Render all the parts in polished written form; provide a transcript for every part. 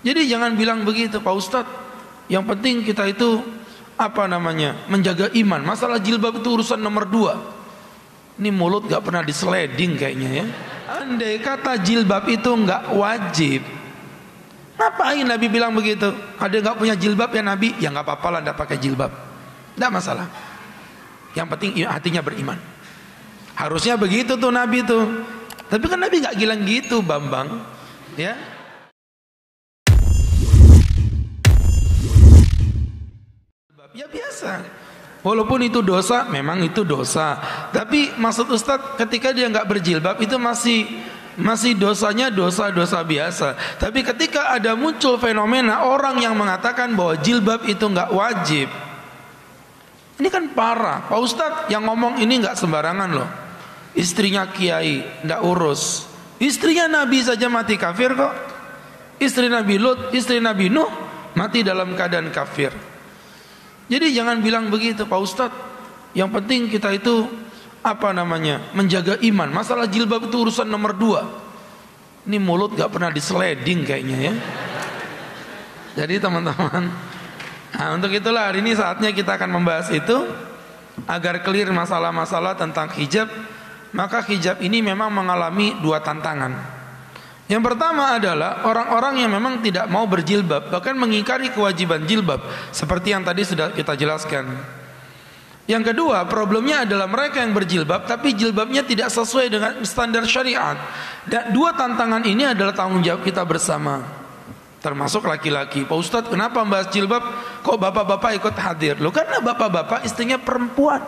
Jadi jangan bilang begitu, Pak Ustadz. Yang penting kita itu menjaga iman. Masalah jilbab itu urusan nomor 2. Ini mulut gak pernah diseleding kayaknya ya. Andai kata jilbab itu gak wajib, ngapain Nabi bilang begitu? Ada gak punya jilbab ya Nabi? Ya gak apa-apa lah gak pakai jilbab, gak masalah. Yang penting hatinya beriman. Harusnya begitu tuh Nabi tuh. Tapi kan Nabi gak bilang gitu, Bambang. Ya, ya biasa. Walaupun itu dosa, memang itu dosa. Tapi maksud Ustadz, ketika dia nggak berjilbab itu masih dosanya dosa-dosa biasa. Tapi ketika ada muncul fenomena orang yang mengatakan bahwa jilbab itu nggak wajib, ini kan parah. Pak Ustadz yang ngomong ini nggak sembarangan loh. Istrinya kiai nggak urus. Istrinya Nabi saja mati kafir kok. Istri Nabi Lut, istri Nabi Nuh mati dalam keadaan kafir. Jadi jangan bilang begitu, Pak Ustadz. Yang penting kita itu menjaga iman. Masalah jilbab itu urusan nomor 2. Ini mulut gak pernah diseleding kayaknya ya. Jadi teman-teman, untuk itulah hari ini saatnya kita akan membahas itu agar clear masalah-masalah tentang hijab. Maka hijab ini memang mengalami 2 tantangan. Yang pertama adalah orang-orang yang memang tidak mau berjilbab, bahkan mengingkari kewajiban jilbab, seperti yang tadi sudah kita jelaskan. Yang kedua, problemnya adalah mereka yang berjilbab tapi jilbabnya tidak sesuai dengan standar syariat. Dan 2 tantangan ini adalah tanggung jawab kita bersama, termasuk laki-laki. Pak Ustadz, kenapa membahas jilbab kok bapak-bapak ikut hadir? Loh, karena bapak-bapak istrinya perempuan.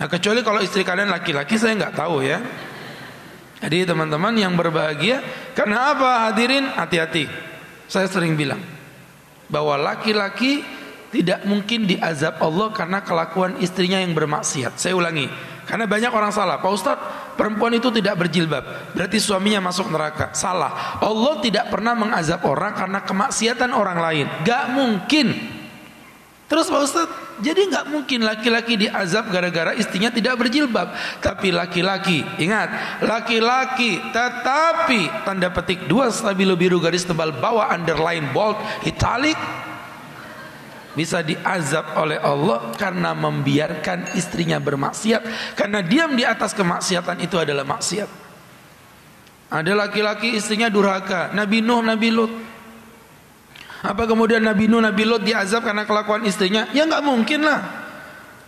Nah, kecuali kalau istri kalian laki-laki, saya nggak tahu ya. Jadi teman-teman yang berbahagia, karena apa hadirin? Hati-hati. Saya sering bilang bahwa laki-laki tidak mungkin diazab Allah karena kelakuan istrinya yang bermaksiat. Saya ulangi, karena banyak orang salah. Pak Ustadz, perempuan itu tidak berjilbab berarti suaminya masuk neraka. Salah. Allah tidak pernah mengazab orang karena kemaksiatan orang lain. Gak mungkin. Terus Pak Ustadz, jadi gak mungkin laki-laki diazab gara-gara istrinya tidak berjilbab. Tapi laki-laki, ingat, laki-laki tetapi tanda petik 2 stabilo biru garis tebal bawah underline bold italic, bisa diazab oleh Allah karena membiarkan istrinya bermaksiat. Karena diam di atas kemaksiatan itu adalah maksiat. Ada laki-laki istrinya durhaka, Nabi Nuh, Nabi Lut. Apa kemudian Nabi Nuh, Nabi Lut diazab karena kelakuan istrinya? Ya nggak mungkin lah.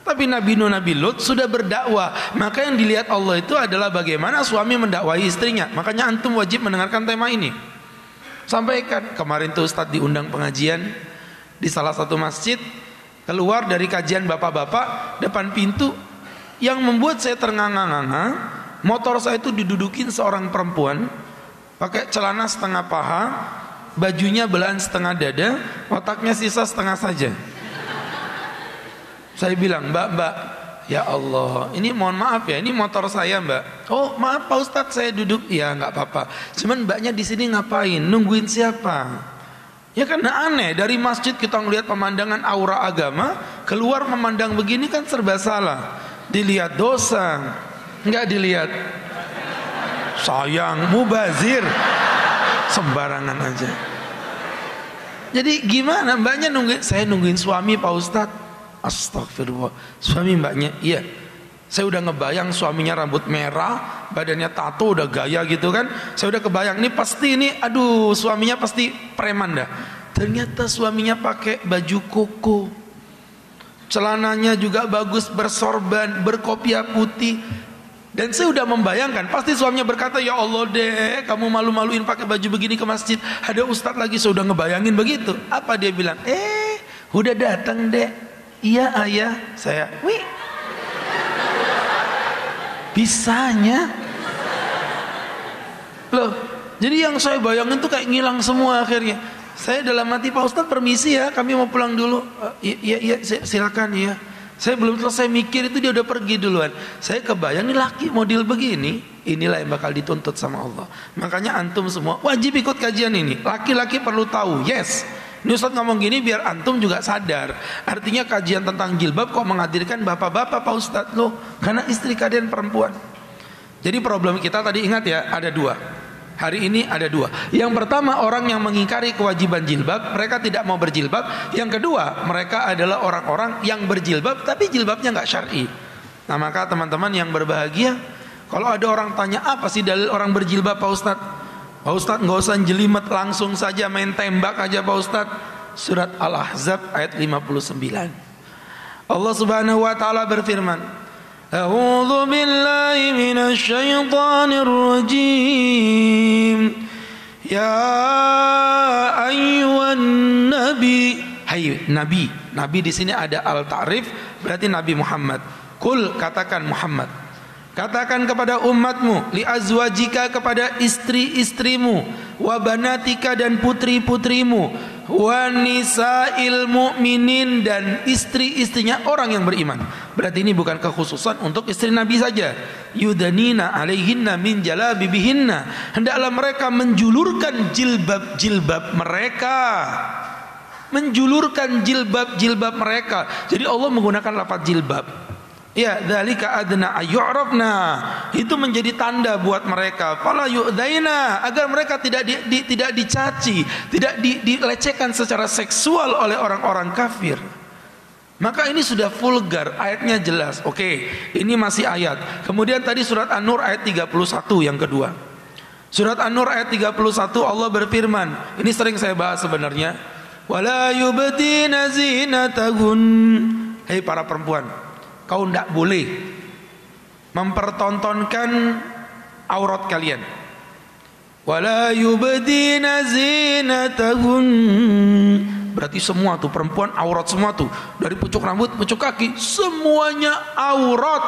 Tapi Nabi Nuh, Nabi Lut sudah berdakwah. Maka yang dilihat Allah itu adalah bagaimana suami mendakwahi istrinya. Makanya antum wajib mendengarkan tema ini. Sampaikan. Kemarin tuh Ustadz diundang pengajian di salah satu masjid. Keluar dari kajian bapak-bapak, depan pintu, yang membuat saya ternganga-nganga, motor saya itu didudukin seorang perempuan pakai celana setengah paha, bajunya belahan setengah dada, otaknya sisa setengah saja. Saya bilang, mbak, ya Allah, ini mohon maaf ya, ini motor saya mbak. Oh maaf Pak Ustadz, saya duduk. Ya nggak apa-apa. Cuman mbaknya di sini ngapain? Nungguin siapa? Ya karena aneh, dari masjid kita ngelihat pemandangan aura agama, keluar memandang begini kan serba salah. Dilihat dosa, nggak dilihat sayang, mubazir, sembarangan aja. Jadi gimana mbaknya nungguin? Saya nungguin suami Pak Ustadz. Astagfirullah. Suami mbaknya, iya. Saya udah ngebayang suaminya rambut merah, badannya tato, udah gaya gitu kan. Saya udah kebayang, ini pasti ini, aduh suaminya pasti preman dah. Ternyata suaminya pakai baju koko, celananya juga bagus, bersorban, berkopiah putih. Dan saya udah membayangkan, pasti suaminya berkata, ya Allah deh, kamu malu-maluin pakai baju begini ke masjid. Ada ustadz lagi, saya udah ngebayangin begitu. Apa dia bilang? Udah datang deh. Iya ayah. Saya, wih, bisanya loh. Jadi yang saya bayangin tuh kayak ngilang semua akhirnya. Saya dalam hati, Pak Ustadz permisi ya, kami mau pulang dulu. Iya silakan ya. Saya belum selesai mikir itu dia udah pergi duluan. Saya kebayang nih laki model begini, inilah yang bakal dituntut sama Allah. Makanya antum semua wajib ikut kajian ini. Laki-laki perlu tahu. Yes, ini Ustadz ngomong gini biar antum juga sadar. Artinya kajian tentang jilbab kok menghadirkan bapak-bapak Pak Ustadz loh, karena istri kalian perempuan. Jadi problem kita tadi ingat ya, ada 2. Hari ini ada dua. Yang pertama, orang yang mengingkari kewajiban jilbab, mereka tidak mau berjilbab. Yang kedua, mereka adalah orang-orang yang berjilbab tapi jilbabnya nggak syar'i. Nah, maka teman-teman yang berbahagia, kalau ada orang tanya apa sih dalil orang berjilbab Pak Ustadz? Pak Ustadz nggak usah jelimet, langsung saja main tembak aja Pak Ustadz. Surat Al-Ahzab ayat 59. Allah Subhanahu wa taala berfirman, A'udzu billahi minasy syaithanir rajim. Ya ayyuhan nabi. Hai nabi. Nabi di sini ada al-ta'rif, berarti Nabi Muhammad. Qul, katakan Muhammad. Katakan kepada umatmu, li azwajika, kepada istri-istrimu, wa banatika, dan putri-putrimu, wa nisa'il mu'minin, dan istri-istrinya orang yang beriman. Berarti ini bukan kekhususan untuk istri Nabi saja. Yudanina alaihinna min jalabibihinna. Hendaklah mereka menjulurkan jilbab-jilbab mereka. Menjulurkan jilbab-jilbab mereka. Jadi Allah menggunakan lafaz jilbab. Ya, dzalika adna ayyurafna. Itu menjadi tanda buat mereka. Fala yu'daina, agar mereka tidak dicaci, tidak dilecehkan secara seksual oleh orang-orang kafir. Maka ini sudah vulgar, ayatnya jelas. Oke, ini masih ayat. Kemudian tadi surat An-Nur ayat 31 yang kedua. Surat An-Nur ayat 31 Allah berfirman. Ini sering saya bahas sebenarnya. Wala yubdina zinatahun. Hei para perempuan, kau tidak boleh mempertontonkan aurat kalian. Wala yubdina zinatahun. Berarti semua tuh perempuan aurat semua tuh, dari pucuk rambut, pucuk kaki, semuanya aurat.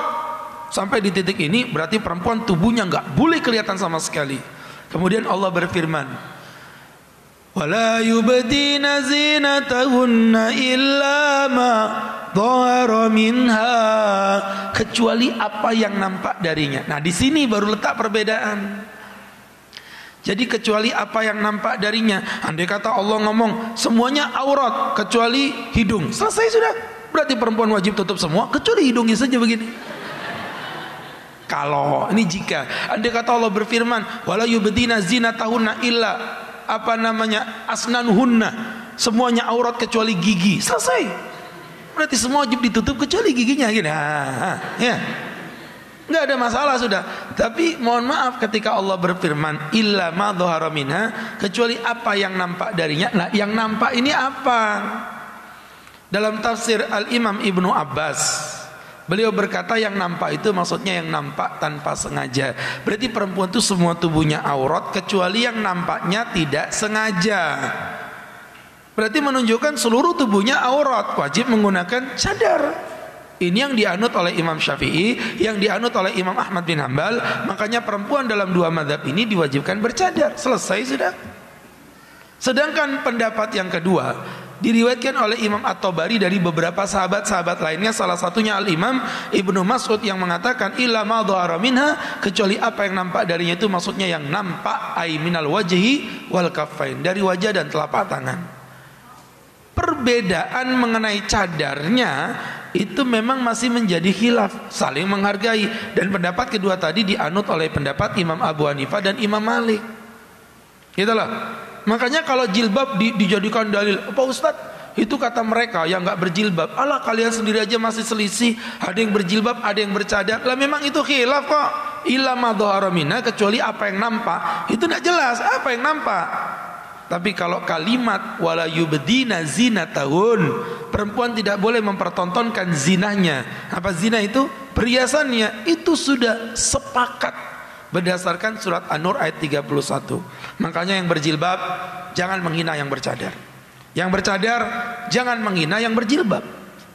Sampai di titik ini berarti perempuan tubuhnya nggak boleh kelihatan sama sekali. Kemudian Allah berfirman, wala yubdina zinatahunna illa ma dhahara minha, kecuali apa yang nampak darinya. Nah, di sini baru letak perbedaan. Jadi kecuali apa yang nampak darinya. Andai kata Allah ngomong semuanya aurat kecuali hidung, selesai sudah. Berarti perempuan wajib tutup semua kecuali hidungnya saja begini. Kalau ini jika andai kata Allah berfirman wala yubdina zinatahunna illa asnanuhunna, semuanya aurat kecuali gigi, selesai. Berarti semua wajib ditutup kecuali giginya gini. Ya. Enggak ada masalah sudah. Tapi mohon maaf ketika Allah berfirman illa ma dhahara minha, kecuali apa yang nampak darinya. Nah, yang nampak ini apa? Dalam tafsir Al-Imam Ibnu Abbas, beliau berkata yang nampak itu maksudnya yang nampak tanpa sengaja. Berarti perempuan itu semua tubuhnya aurat kecuali yang nampaknya tidak sengaja. Berarti menunjukkan seluruh tubuhnya aurat, wajib menggunakan cadar. Ini yang dianut oleh Imam Syafi'i, yang dianut oleh Imam Ahmad bin Hanbal. Makanya perempuan dalam dua mazhab ini diwajibkan bercadar. Selesai sudah. Sedangkan pendapat yang kedua diriwayatkan oleh Imam At-Tabari dari beberapa sahabat-sahabat lainnya, salah satunya Al-Imam Ibnu Mas'ud yang mengatakan illa ma dhahara minha, kecuali apa yang nampak darinya, itu maksudnya yang nampak ai minal wajhi wal kaffain, dari wajah dan telapak tangan. Perbedaan mengenai cadarnya itu memang masih menjadi khilaf, saling menghargai. Dan pendapat kedua tadi dianut oleh pendapat Imam Abu Hanifah dan Imam Malik. Itulah. Makanya kalau jilbab dijadikan dalil, Pak Ustadz, itu kata mereka yang nggak berjilbab. Alah, kalian sendiri aja masih selisih. Ada yang berjilbab, ada yang bercadar. Lah memang itu khilaf kok. Illa ma dhahara minha, kecuali apa yang nampak. Itu tidak jelas apa yang nampak. Tapi kalau kalimat wala yubdina zinatahun, perempuan tidak boleh mempertontonkan zinahnya. Apa zina itu? Perhiasannya. Itu sudah sepakat berdasarkan surat An-Nur ayat 31. Makanya yang berjilbab jangan menghina yang bercadar. Yang bercadar jangan menghina yang berjilbab.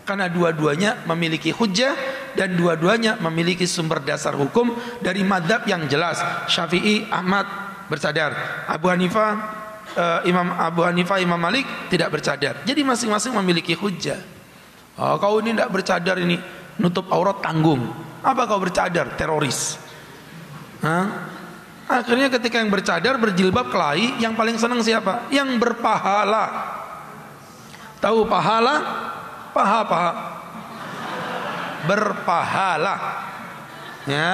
Karena dua-duanya memiliki hujjah dan dua-duanya memiliki sumber dasar hukum dari mazhab yang jelas. Syafi'i, Ahmad bercadar. Imam Abu Hanifah, Imam Malik tidak bercadar. Jadi masing-masing memiliki hujjah. Oh, kau ini tidak bercadar, ini nutup aurat tanggung. Apa kau bercadar? Teroris. Akhirnya ketika yang bercadar, berjilbab, kelahi, yang paling senang siapa? Yang berpahala. Tahu pahala? Paha. Berpahala. Ya.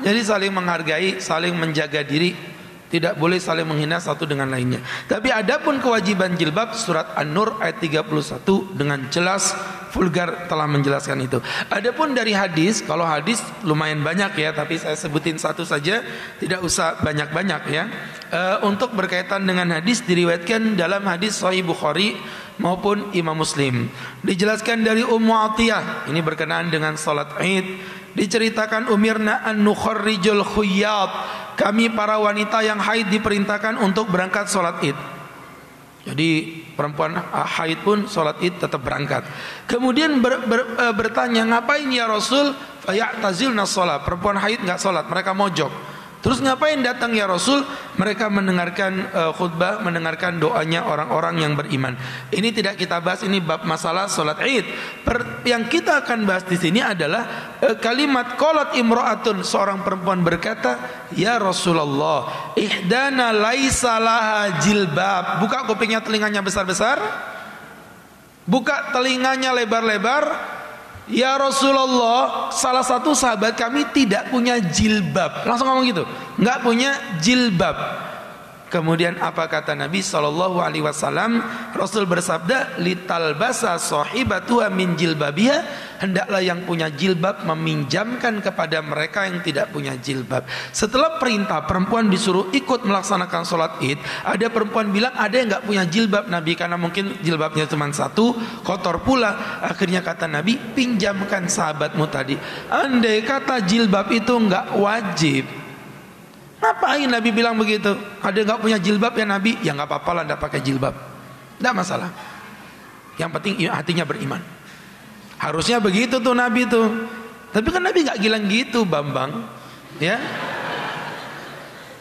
Jadi saling menghargai, saling menjaga diri. Tidak boleh saling menghina satu dengan lainnya. Tapi adapun kewajiban jilbab, surat An-Nur ayat 31 dengan jelas vulgar telah menjelaskan itu. Adapun dari hadis, kalau hadis lumayan banyak ya, tapi saya sebutin satu saja, tidak usah banyak-banyak ya. Untuk berkaitan dengan hadis diriwayatkan dalam hadis Sahih Bukhari maupun Imam Muslim. Dijelaskan dari Ummu Atiyah, ini berkenaan dengan salat Id. Diceritakan umirna an nukharrijul khuyyat, kami para wanita yang haid diperintahkan untuk berangkat sholat id. Jadi perempuan haid pun sholat id tetap berangkat. Kemudian bertanya, ngapain ya Rasul? Fayatazilna sholat, perempuan haid nggak sholat, mereka mojok. Terus ngapain datang ya Rasul? Mereka mendengarkan khutbah, mendengarkan doanya orang-orang yang beriman. Ini tidak kita bahas, ini bab masalah sholat id. Yang kita akan bahas di sini adalah kalimat qalat imra'atun, seorang perempuan berkata, ya Rasulullah, ihdana laisa laha jilbab. Buka kupingnya, telinganya besar-besar, buka telinganya lebar-lebar. Ya Rasulullah, salah satu sahabat kami tidak punya jilbab. Langsung ngomong gitu, nggak punya jilbab. Kemudian apa kata Nabi SAW? Rasul bersabda, litalbasa sahibatuha min jilbabiha, hendaklah yang punya jilbab meminjamkan kepada mereka yang tidak punya jilbab. Setelah perintah perempuan disuruh ikut melaksanakan sholat id, ada perempuan bilang ada yang nggak punya jilbab Nabi, karena mungkin jilbabnya cuma satu, kotor pula. Akhirnya kata Nabi, pinjamkan sahabatmu tadi. Andai kata jilbab itu nggak wajib, ngapain Nabi bilang begitu? Ada nggak punya jilbab ya Nabi? Ya nggak apa-apa lah, nggak pakai jilbab, nggak masalah. Yang penting hatinya beriman. Harusnya begitu tuh Nabi tuh. Tapi kan Nabi nggak bilang gitu, Bambang. Ya.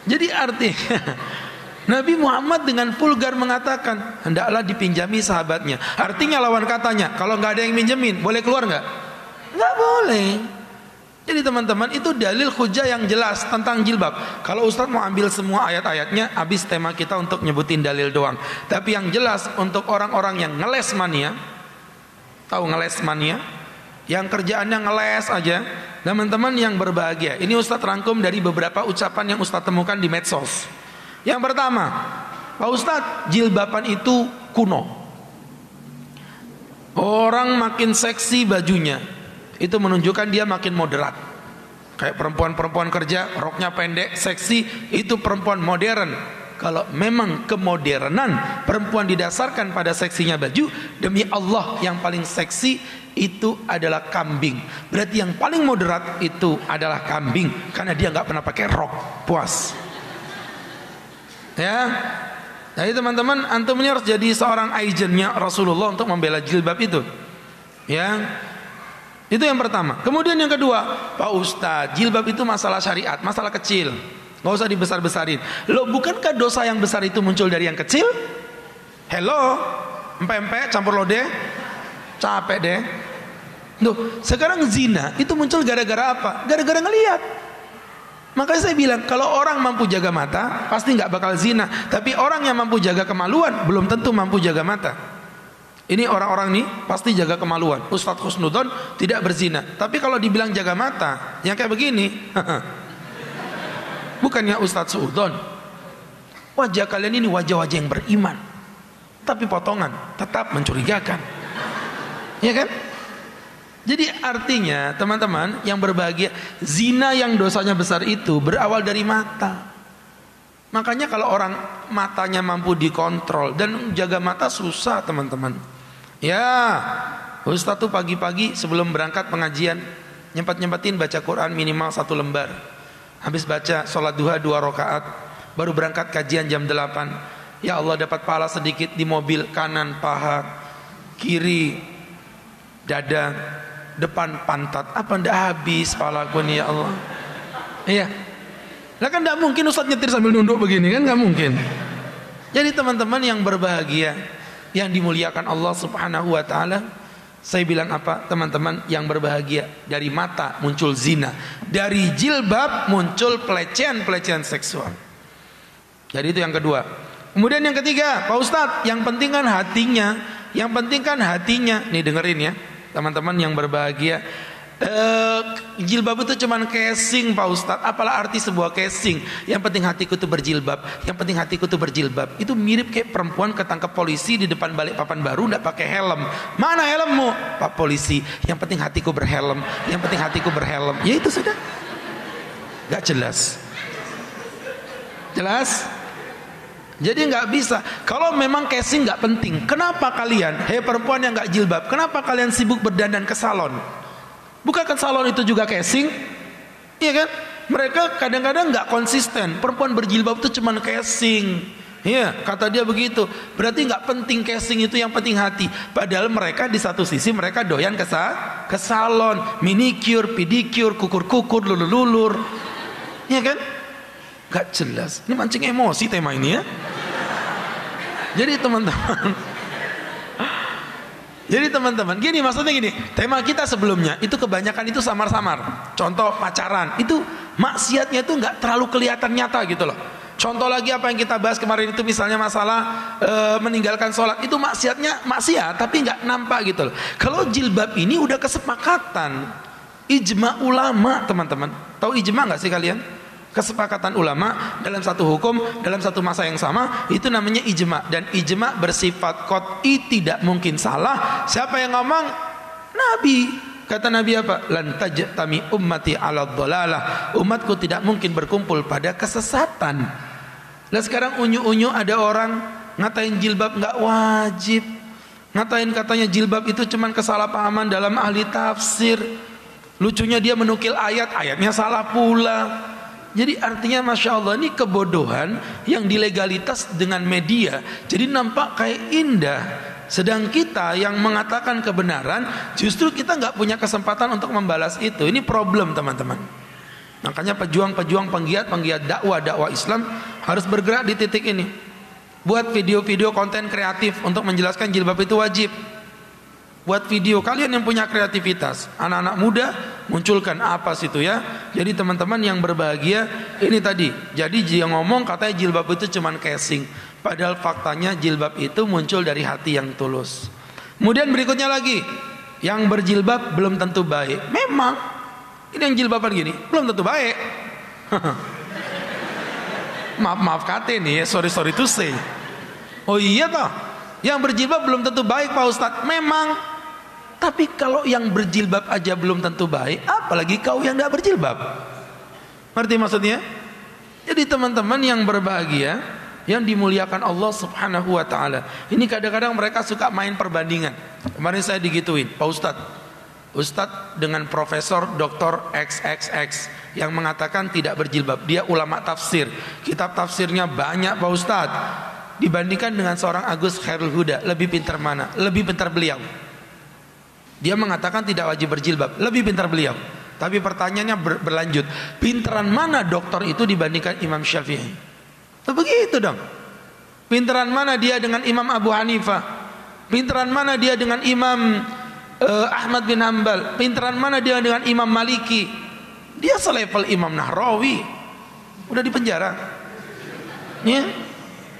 Jadi artinya Nabi Muhammad dengan vulgar mengatakan hendaklah dipinjami sahabatnya. Artinya lawan katanya, kalau nggak ada yang minjemin, boleh keluar nggak? Nggak boleh. Jadi teman-teman, itu dalil hujah yang jelas tentang jilbab. Kalau Ustadz mau ambil semua ayat-ayatnya, habis tema kita untuk nyebutin dalil doang. Tapi yang jelas untuk orang-orang yang ngeles mania, tahu ngeles mania? Yang kerjaannya ngeles aja, teman-teman yang berbahagia. Ini Ustadz rangkum dari beberapa ucapan yang Ustadz temukan di medsos. Yang pertama, Pak Ustadz, jilbaban itu kuno. Orang makin seksi bajunya, itu menunjukkan dia makin moderat. Kayak perempuan-perempuan kerja, roknya pendek, seksi, itu perempuan modern. Kalau memang kemodernan perempuan didasarkan pada seksinya baju, demi Allah yang paling seksi itu adalah kambing. Berarti yang paling moderat itu adalah kambing, karena dia nggak pernah pakai rok, puas. Ya, jadi teman-teman, antum ini harus jadi seorang agentnya Rasulullah untuk membela jilbab itu. Ya. Itu yang pertama. Kemudian yang kedua, Pak Ustadz, jilbab itu masalah syariat, masalah kecil, nggak usah dibesar-besarin. Loh, bukankah dosa yang besar itu muncul dari yang kecil? Hello, empe-empe campur lodeh, capek deh. Loh, sekarang zina itu muncul gara-gara apa? Gara-gara ngelihat. Makanya saya bilang, kalau orang mampu jaga mata, pasti nggak bakal zina. Tapi orang yang mampu jaga kemaluan, belum tentu mampu jaga mata. Ini orang-orang nih pasti jaga kemaluan. Ustadz Husnudon tidak berzina, tapi kalau dibilang jaga mata, yang kayak begini, bukannya Ustadz Suudon. Wajah kalian ini wajah-wajah yang beriman, tapi potongan tetap mencurigakan. Ya kan? Jadi artinya teman-teman yang berbahagia, zina yang dosanya besar itu berawal dari mata. Makanya kalau orang matanya mampu dikontrol, dan jaga mata susah teman-teman. Ya, Ustadz tuh pagi-pagi sebelum berangkat pengajian nyempet-nyempetin baca Quran minimal 1 lembar. Habis baca sholat duha 2 rakaat, baru berangkat kajian jam 8. Ya Allah, dapat pahala sedikit di mobil, kanan paha, kiri dada, depan pantat. Apa ndak habis palaku nih ya Allah? Iya. Nah kan ndak mungkin Ustadz nyetir sambil nunduk begini, kan nggak mungkin. Jadi teman-teman yang berbahagia, yang dimuliakan Allah Subhanahu wa taala, saya bilang apa? Teman-teman yang berbahagia, dari mata muncul zina, dari jilbab muncul pelecehan-pelecehan seksual. Jadi itu yang kedua. Kemudian yang ketiga, Pak Ustadz, yang penting kan hatinya, yang penting kan hatinya. Nih dengerin ya, teman-teman yang berbahagia, Jilbab itu cuman casing Pak Ustadz. Apalah arti sebuah casing? Yang penting hatiku tuh berjilbab. Yang penting hatiku tuh berjilbab. Itu mirip kayak perempuan ketangkep polisi di depan Balikpapan Baru nggak pakai helm. Mana helmmu? Pak polisi. Yang penting hatiku berhelm. Yang penting hatiku berhelm. Ya itu sudah. Gak jelas. Jelas? Jadi nggak bisa. Kalau memang casing nggak penting, kenapa kalian, hei perempuan yang nggak jilbab, kenapa kalian sibuk berdandan ke salon? Bukankah salon itu juga casing? Iya kan? Mereka kadang-kadang nggak konsisten. Perempuan berjilbab itu cuma casing. Iya, kata dia begitu. Berarti nggak penting casing itu, yang penting hati. Padahal mereka di satu sisi mereka doyan ke salon, manicure, pedicure, kukur-kukur, lulur-lulur. Iya kan? Gak jelas. Ini mancing emosi tema ini ya. Jadi teman-teman, gini maksudnya gini, tema kita sebelumnya itu kebanyakan itu samar-samar. Contoh pacaran, itu maksiatnya itu nggak terlalu kelihatan nyata gitu loh. Contoh lagi apa yang kita bahas kemarin itu misalnya masalah meninggalkan sholat, itu maksiatnya maksiat tapi nggak nampak gitu loh. Kalau jilbab ini udah kesepakatan, ijma ulama teman-teman. Tahu ijma nggak sih kalian? Kesepakatan ulama dalam satu hukum, dalam satu masa yang sama, itu namanya ijma. Dan ijma bersifat qat'i, tidak mungkin salah. Siapa yang ngomong? Nabi. Kata Nabi apa? Lan tajtami ummati 'ala dhalalah. Umatku tidak mungkin berkumpul pada kesesatan. Nah sekarang unyu-unyu ada orang ngatain jilbab nggak wajib. Ngatain katanya jilbab itu cuman kesalahpahaman dalam ahli tafsir. Lucunya dia menukil ayat, ayatnya salah pula. Jadi artinya Masya Allah, ini kebodohan yang dilegalitas dengan media. Jadi nampak kayak indah. Sedang kita yang mengatakan kebenaran, justru kita nggak punya kesempatan untuk membalas itu. Ini problem teman-teman. Makanya pejuang-pejuang penggiat dakwah Islam harus bergerak di titik ini. Buat video-video konten kreatif untuk menjelaskan jilbab itu wajib. Buat video, kalian yang punya kreativitas, anak-anak muda munculkan apa situ ya. Jadi teman-teman yang berbahagia, ini tadi, jadi dia ngomong katanya jilbab itu cuman casing, padahal faktanya jilbab itu muncul dari hati yang tulus. Kemudian berikutnya lagi, yang berjilbab belum tentu baik. Memang ini yang jilbaban gini belum tentu baik. Maaf kate nih, sorry to say. Oh iya toh, yang berjilbab belum tentu baik Pak Ustadz. Memang. Tapi kalau yang berjilbab aja belum tentu baik, apalagi kau yang tidak berjilbab. Ngerti maksudnya? Jadi teman-teman yang berbahagia, yang dimuliakan Allah Subhanahu wa ta'ala, ini kadang-kadang mereka suka main perbandingan. Kemarin saya digituin, Pak Ustadz dengan Profesor Dr. XXX yang mengatakan tidak berjilbab. Dia ulama tafsir, kitab tafsirnya banyak Pak Ustadz. Dibandingkan dengan seorang Agus Khairul Huda, lebih pintar mana? Lebih pintar beliau. Dia mengatakan tidak wajib berjilbab, lebih pintar beliau. Tapi pertanyaannya berlanjut, pintaran mana dokter itu dibandingkan Imam Syafi'i? Begitu dong. Pintaran mana dia dengan Imam Abu Hanifah? Pintaran mana dia dengan Imam Ahmad bin Hanbal? Pintaran mana dia dengan Imam Maliki? Dia selevel Imam Nahrawi. Udah di penjara. Ya.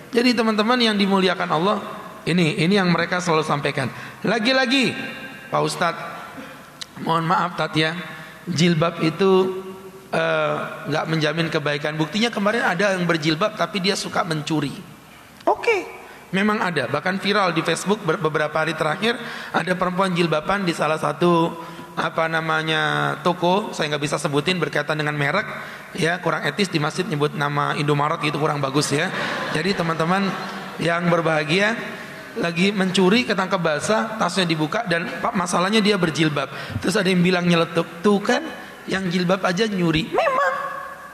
Jadi teman-teman yang dimuliakan Allah, ini yang mereka selalu sampaikan. Lagi-lagi Pak Ustadz, mohon maaf Tatya, jilbab itu nggak menjamin kebaikan. Buktinya kemarin ada yang berjilbab tapi dia suka mencuri. Oke, memang ada. Bahkan viral di Facebook beberapa hari terakhir, ada perempuan jilbaban di salah satu toko, saya nggak bisa sebutin berkaitan dengan merek, ya kurang etis di masjid nyebut nama Indomaret itu kurang bagus ya. Jadi teman-teman yang berbahagia, lagi mencuri, ketangkep basah, tasnya dibuka dan masalahnya dia berjilbab. Terus ada yang bilang nyeletuk, tuh kan yang jilbab aja nyuri. Memang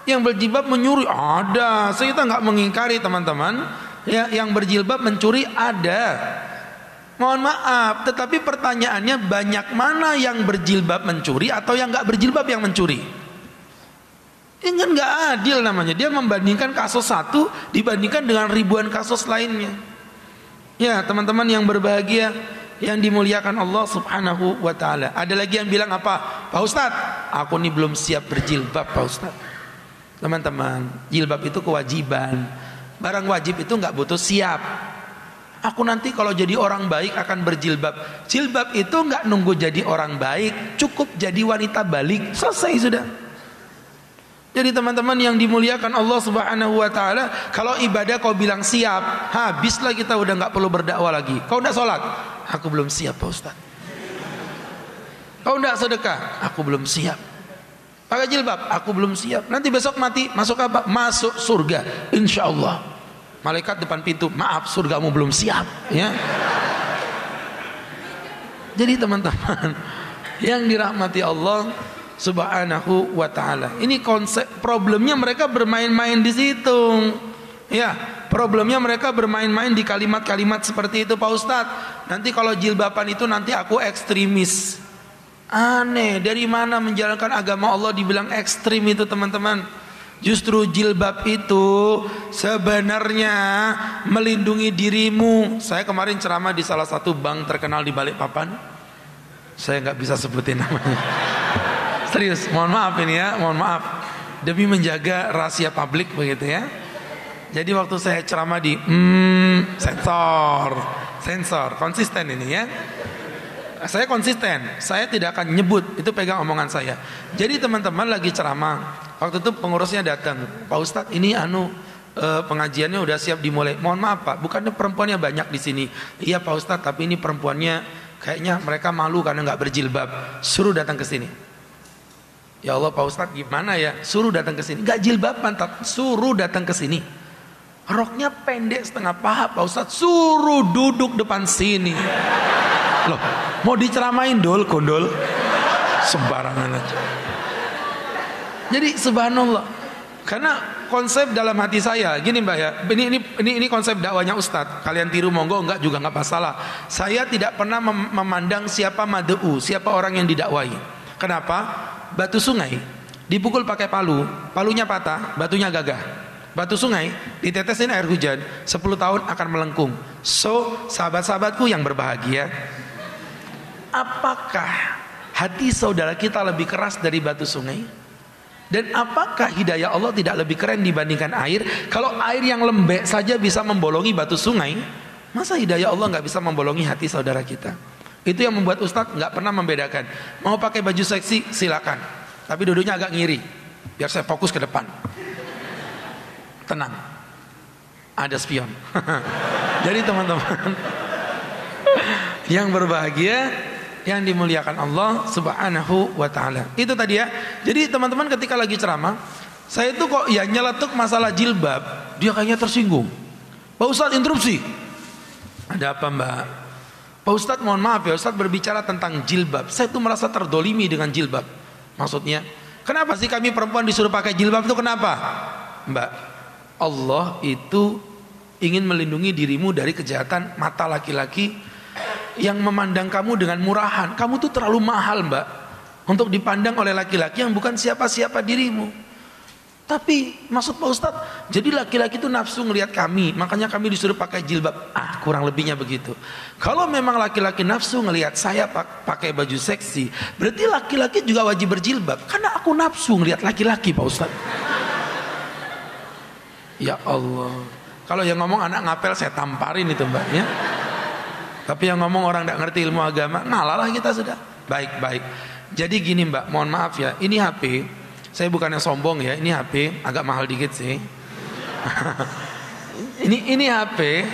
yang berjilbab menyuri ada. Saya nggak mengingkari teman-teman, ya yang berjilbab mencuri ada. Mohon maaf, tetapi pertanyaannya banyak mana yang berjilbab mencuri atau yang nggak berjilbab yang mencuri? Ini kan nggak adil namanya. Dia membandingkan kasus satu dibandingkan dengan ribuan kasus lainnya. Ya teman-teman yang berbahagia, yang dimuliakan Allah Subhanahu wa ta'ala. Ada lagi yang bilang apa? Pak Ustadz, aku ini belum siap berjilbab Pak Ustadz. Teman-teman, jilbab itu kewajiban. Barang wajib itu nggak butuh siap. Aku nanti kalau jadi orang baik akan berjilbab. Jilbab itu nggak nunggu jadi orang baik, cukup jadi wanita balik, selesai sudah. Jadi teman-teman yang dimuliakan Allah Subhanahu wa taala, kalau ibadah kau bilang siap, habislah kita, udah nggak perlu berdakwah lagi. Kau enggak sholat, aku belum siap Pak Ustaz. Kau enggak sedekah, aku belum siap. Pakai jilbab, aku belum siap. Nanti besok mati, masuk apa? Masuk surga, insya Allah. Malaikat depan pintu, maaf surgamu belum siap, ya. Jadi teman-teman yang dirahmati Allah Subhanahu wa taala, ini konsep problemnya mereka bermain-main di situ. Ya, problemnya mereka bermain-main di kalimat-kalimat seperti itu Pak Ustadz. Nanti kalau jilbaban itu nanti aku ekstremis. Aneh, dari mana menjalankan agama Allah dibilang ekstrim itu teman-teman? Justru jilbab itu sebenarnya melindungi dirimu. Saya kemarin ceramah di salah satu bank terkenal di Balikpapan. Saya nggak bisa sebutin namanya. Serius, mohon maaf ini ya, mohon maaf. Demi menjaga rahasia publik begitu ya. Jadi waktu saya ceramah di sensor, konsisten ini ya. Saya konsisten, saya tidak akan nyebut, itu pegang omongan saya. Jadi teman-teman lagi ceramah, waktu itu pengurusnya datang, Pak Ustadz ini pengajiannya udah siap dimulai. Mohon maaf Pak, bukannya perempuannya banyak di sini? Iya Pak Ustadz, tapi ini perempuannya kayaknya mereka malu karena nggak berjilbab. Suruh datang ke sini. Ya Allah Pak Ustadz gimana ya? Suruh datang ke sini. Nggak jilbaban, suruh datang ke sini. Roknya pendek setengah paha Pak Ustadz, suruh duduk depan sini. Loh, mau diceramain gondol sembarangan aja. Jadi subhanallah, karena konsep dalam hati saya gini Mbak ya, ini konsep dakwanya Ustadz. Kalian tiru monggo, enggak juga enggak masalah. Saya tidak pernah memandang siapa mad'u, siapa orang yang didakwai. Kenapa? Batu sungai dipukul pakai palu, palunya patah, batunya gagah. Batu sungai ditetesin air hujan, 10 tahun akan melengkung. So, sahabat-sahabatku yang berbahagia, apakah hati saudara kita lebih keras dari batu sungai? Dan apakah hidayah Allah tidak lebih keren dibandingkan air? Kalau air yang lembek saja bisa membolongi batu sungai, masa hidayah Allah nggak bisa membolongi hati saudara kita? Itu yang membuat Ustadz nggak pernah membedakan. Mau pakai baju seksi silakan, tapi duduknya agak ngiri, biar saya fokus ke depan. Tenang, ada spion. Jadi teman-teman yang berbahagia, yang dimuliakan Allah Subhanahu wa taala. Itu tadi ya. Jadi teman-teman ketika lagi ceramah, saya itu kok ya nyeletuk masalah jilbab, dia kayaknya tersinggung. Pak Ustadz interupsi. Ada apa Mbak? Pak Ustadz mohon maaf ya, Ustadz berbicara tentang jilbab. Saya tuh merasa terdolimi dengan jilbab. Maksudnya, kenapa sih kami perempuan disuruh pakai jilbab itu kenapa? Mbak, Allah itu ingin melindungi dirimu dari kejahatan mata laki-laki yang memandang kamu dengan murahan. Kamu tuh terlalu mahal Mbak untuk dipandang oleh laki-laki yang bukan siapa-siapa dirimu. Tapi maksud Pak Ustadz, jadi laki-laki itu nafsu ngelihat kami, makanya kami disuruh pakai jilbab. Kurang lebihnya begitu. Kalau memang laki-laki nafsu ngelihat saya pakai baju seksi, berarti laki-laki juga wajib berjilbab. Karena aku nafsu ngelihat laki-laki Pak Ustadz. Ya Allah, kalau yang ngomong anak ngapel saya tamparin itu Mbak ya. Tapi yang ngomong orang tidak ngerti ilmu agama, ngalalah kita sudah. Baik. Jadi gini Mbak, mohon maaf ya, ini HP, saya bukannya sombong ya, ini HP agak mahal dikit sih. ini HP,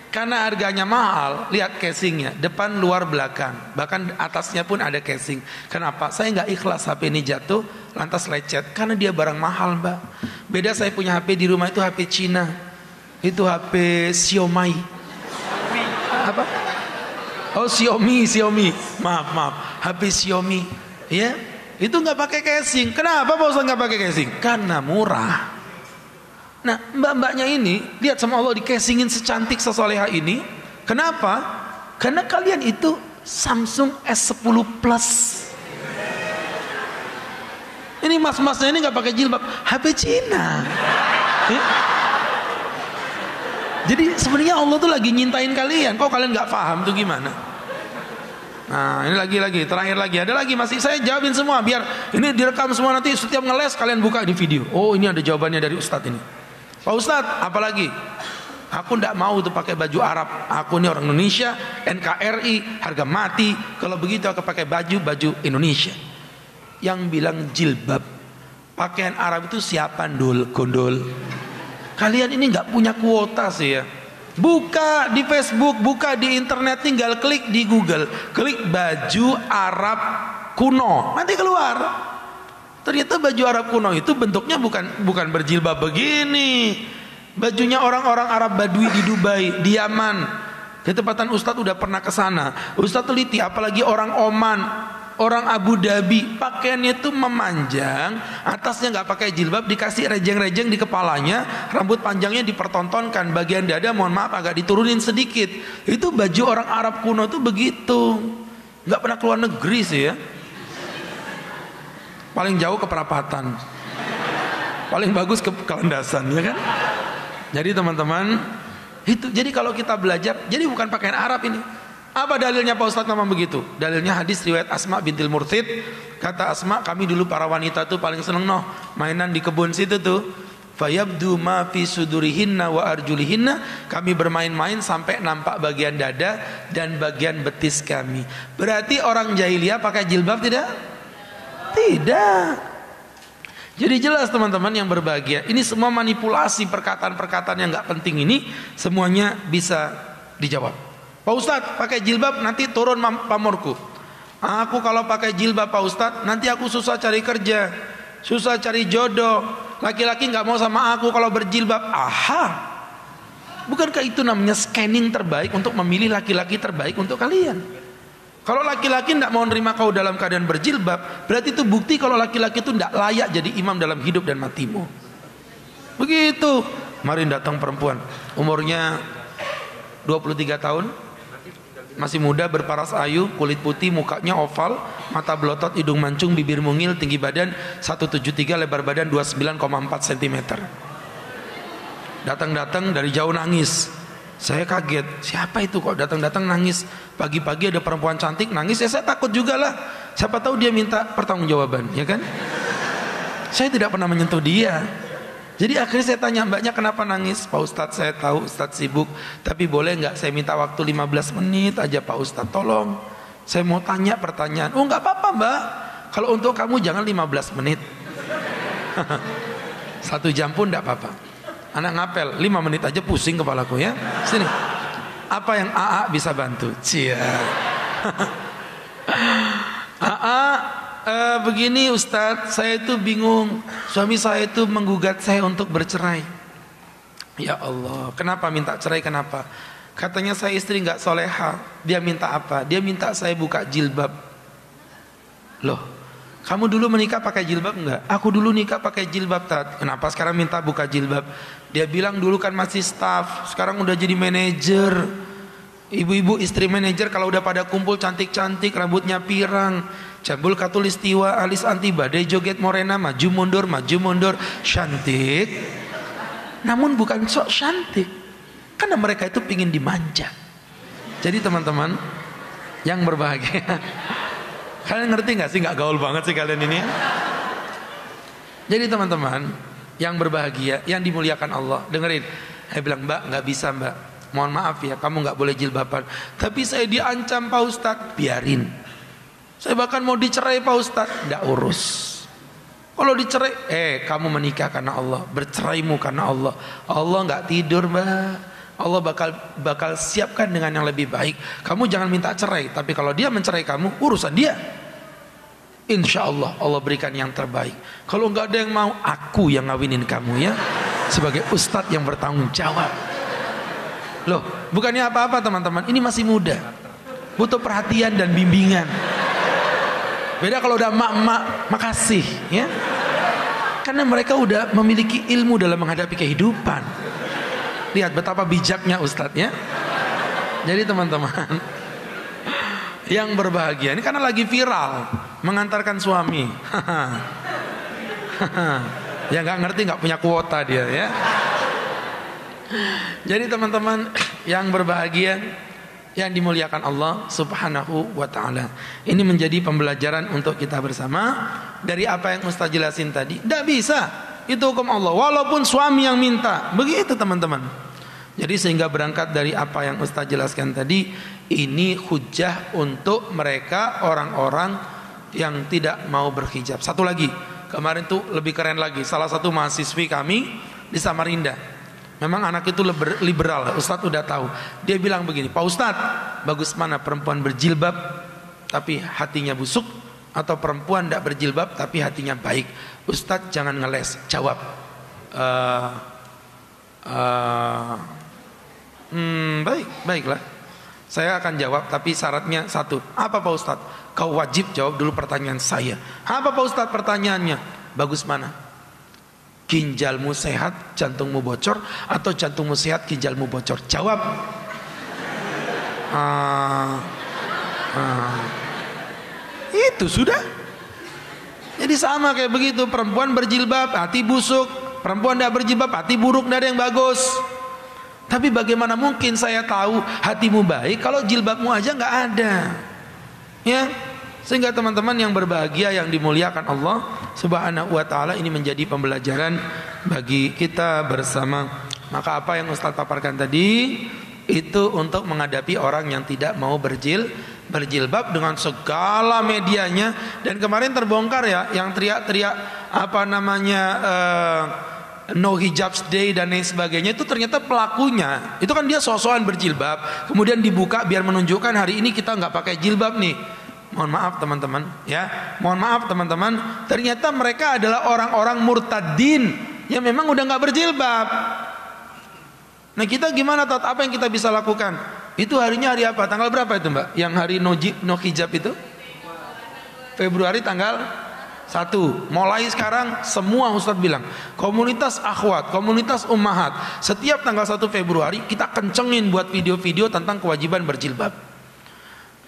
karena harganya mahal, lihat casingnya, depan, luar, belakang, bahkan atasnya pun ada casing. Kenapa? Saya nggak ikhlas HP ini jatuh, lantas lecet, karena dia barang mahal Mbak. Beda saya punya HP di rumah itu HP Cina, itu HP Xiaomi. Apa? Oh Xiaomi. Maaf. HP Xiaomi. Ya, itu nggak pakai casing. Kenapa Pak Ustaz nggak pakai casing? Karena murah. Nah, mbak-mbaknya ini lihat sama Allah di casingin secantik sesoleha ini. Kenapa? Karena kalian itu Samsung S10 Plus. Ini mas-masnya ini nggak pakai jilbab, HP Cina. Ya? Jadi sebenarnya Allah tuh lagi nyintain kalian. Kok kalian nggak paham tuh gimana? Nah ini lagi terakhir lagi, ada lagi masih saya jawabin semua biar ini direkam semua, nanti setiap ngeles kalian buka di video. Oh ini ada jawabannya dari Ustadz ini. Pak Ustadz, apalagi? Aku tidak mau tuh pakai baju Arab. Aku ini orang Indonesia, NKRI, harga mati. Kalau begitu aku pakai baju Indonesia. Yang bilang jilbab, pakaian Arab itu siapa gondol? Kalian ini nggak punya kuota sih ya. Buka di Facebook, buka di internet, tinggal klik di Google, klik baju Arab kuno, nanti keluar. Ternyata baju Arab kuno itu bentuknya bukan berjilbab begini. Bajunya orang-orang Arab Badui di Dubai, di Yaman. Ketepatan Ustadz udah pernah ke sana. Ustadz teliti, apalagi orang Oman, orang Abu Dhabi, pakaiannya itu memanjang, atasnya nggak pakai jilbab, dikasih rejeng-rejeng di kepalanya, rambut panjangnya dipertontonkan, bagian dada mohon maaf agak diturunin sedikit. Itu baju orang Arab kuno itu begitu. Nggak pernah keluar negeri sih ya. Paling jauh ke perapatan, paling bagus ke landasan, ya kan? Jadi teman-teman, itu. Jadi kalau kita belajar, jadi bukan pakaian Arab ini. Apa dalilnya Pak Ustadz memang begitu? Dalilnya hadis riwayat Asma bintil Murtid. Kata Asma, kami dulu para wanita tuh paling seneng mainan di kebun situ tuh. Fayabdu ma fi sudurihinna wa arjulihinna. Kami bermain-main sampai nampak bagian dada dan bagian betis kami. Berarti orang jahiliyah pakai jilbab tidak? Tidak. Jadi jelas teman-teman yang berbahagia, ini semua manipulasi perkataan-perkataan yang nggak penting ini semuanya bisa dijawab. Pak Ustadz pakai jilbab nanti turun pamorku. Aku kalau pakai jilbab Pak Ustadz nanti aku susah cari kerja, susah cari jodoh. Laki-laki nggak mau sama aku kalau berjilbab. Aha, bukankah itu namanya scanning terbaik untuk memilih laki-laki terbaik untuk kalian? Kalau laki-laki tidak mau nerima kau dalam keadaan berjilbab, berarti itu bukti kalau laki-laki itu tidak layak jadi imam dalam hidup dan matimu. Begitu. Kemarin datang perempuan, umurnya 23 tahun, masih muda, berparas ayu, kulit putih, mukanya oval, mata belotot, hidung mancung, bibir mungil, tinggi badan 173, lebar badan 29,4 cm. Datang-datang dari jauh nangis. Saya kaget, siapa itu kok datang-datang nangis? Pagi-pagi ada perempuan cantik nangis, ya saya takut juga lah. Siapa tahu dia minta pertanggungjawaban, ya kan? Saya tidak pernah menyentuh dia. Jadi akhirnya saya tanya, mbaknya kenapa nangis? Pak Ustadz, saya tahu Ustadz sibuk, tapi boleh nggak saya minta waktu 15 menit aja Pak Ustadz, tolong. Saya mau tanya pertanyaan. Oh nggak apa-apa mbak, kalau untuk kamu jangan 15 menit. 1 jam pun nggak apa-apa. Anak ngapel 5 menit aja pusing kepalaku ya. Sini. Apa yang AA bisa bantu? Cia. AA begini Ustadz, saya itu bingung. Suami saya itu menggugat saya untuk bercerai. Ya Allah, kenapa minta cerai? Kenapa? Katanya saya istri nggak soleha. Dia minta apa? Dia minta saya buka jilbab. Loh, kamu dulu menikah pakai jilbab enggak? Aku dulu nikah pakai jilbab, Tat. Kenapa sekarang minta buka jilbab? Dia bilang dulu kan masih staff, sekarang udah jadi manajer. Ibu-ibu istri manajer kalau udah pada kumpul cantik-cantik, rambutnya pirang, jambul katulistiwa, alis anti badai, joget morena, maju mundur, cantik. Namun bukan sok cantik, karena mereka itu pingin dimanja. Jadi teman-teman yang berbahagia, kalian ngerti gak sih? Gak gaul banget sih kalian ini. Jadi teman-teman yang berbahagia, yang dimuliakan Allah, dengerin. Saya bilang, mbak gak bisa mbak, mohon maaf ya, kamu gak boleh jilbaban. Tapi saya diancam Pak Ustadz. Biarin. Saya bahkan mau dicerai Pak Ustadz. Gak urus. Kalau dicerai, kamu menikah karena Allah, berceraimu karena Allah. Allah gak tidur mbak. Allah bakal siapkan dengan yang lebih baik. Kamu jangan minta cerai, tapi kalau dia mencerai kamu, urusan dia. Insya Allah Allah berikan yang terbaik. Kalau nggak ada yang mau, aku yang ngawinin kamu ya, sebagai ustadz yang bertanggung jawab. Loh, bukannya apa-apa teman-teman, ini masih muda, butuh perhatian dan bimbingan. Beda kalau udah mak-mak, makasih ya, karena mereka udah memiliki ilmu dalam menghadapi kehidupan. Lihat betapa bijaknya ustadz ya. Jadi teman-teman yang berbahagia ini karena lagi viral mengantarkan suami. Ya nggak ngerti, nggak punya kuota dia ya. Jadi teman-teman yang berbahagia, yang dimuliakan Allah Subhanahu wa ta'ala, ini menjadi pembelajaran untuk kita bersama. Dari apa yang Ustaz jelasin tadi, tidak bisa, itu hukum Allah walaupun suami yang minta. Begitu teman-teman. Jadi sehingga berangkat dari apa yang Ustaz jelaskan tadi, ini hujah untuk mereka orang-orang yang tidak mau berhijab. Satu lagi, kemarin tuh lebih keren lagi, salah satu mahasiswi kami di Samarinda. Memang anak itu liberal, Ustaz udah tahu. Dia bilang begini, Pak Ustaz, bagus mana perempuan berjilbab tapi hatinya busuk, atau perempuan tidak berjilbab tapi hatinya baik? Ustaz jangan ngeles, jawab. Baiklah. Saya akan jawab, tapi syaratnya satu. Apa Pak Ustadz? Kau wajib jawab dulu pertanyaan saya. Apa Pak Ustadz pertanyaannya? Bagus mana? Ginjalmu sehat, jantungmu bocor, atau jantungmu sehat, ginjalmu bocor? Jawab. Itu sudah. Jadi sama kayak begitu. Perempuan berjilbab, hati busuk. Perempuan tidak berjilbab, hati buruk, tidak ada yang bagus. Tapi bagaimana mungkin saya tahu hatimu baik kalau jilbabmu aja nggak ada? Ya, sehingga teman-teman yang berbahagia yang dimuliakan Allah Subhanahu wa taala, ini menjadi pembelajaran bagi kita bersama. Maka apa yang Ustaz paparkan tadi itu untuk menghadapi orang yang tidak mau berjilbab dengan segala medianya. Dan kemarin terbongkar ya, yang teriak-teriak apa namanya no hijab day dan lain sebagainya, itu ternyata pelakunya itu kan dia sok-sokan berjilbab, kemudian dibuka biar menunjukkan hari ini kita nggak pakai jilbab nih. Mohon maaf teman-teman ya, mohon maaf teman-teman, ternyata mereka adalah orang-orang murtadin yang memang udah nggak berjilbab. Nah kita gimana Tat? Apa yang kita bisa lakukan? Itu harinya hari apa? Tanggal berapa itu Mbak? Yang hari no hijab itu? Februari tanggal 1. Mulai sekarang semua Ustadz bilang, komunitas akhwat, komunitas ummahat, setiap tanggal 1 Februari kita kencengin buat video-video tentang kewajiban berjilbab.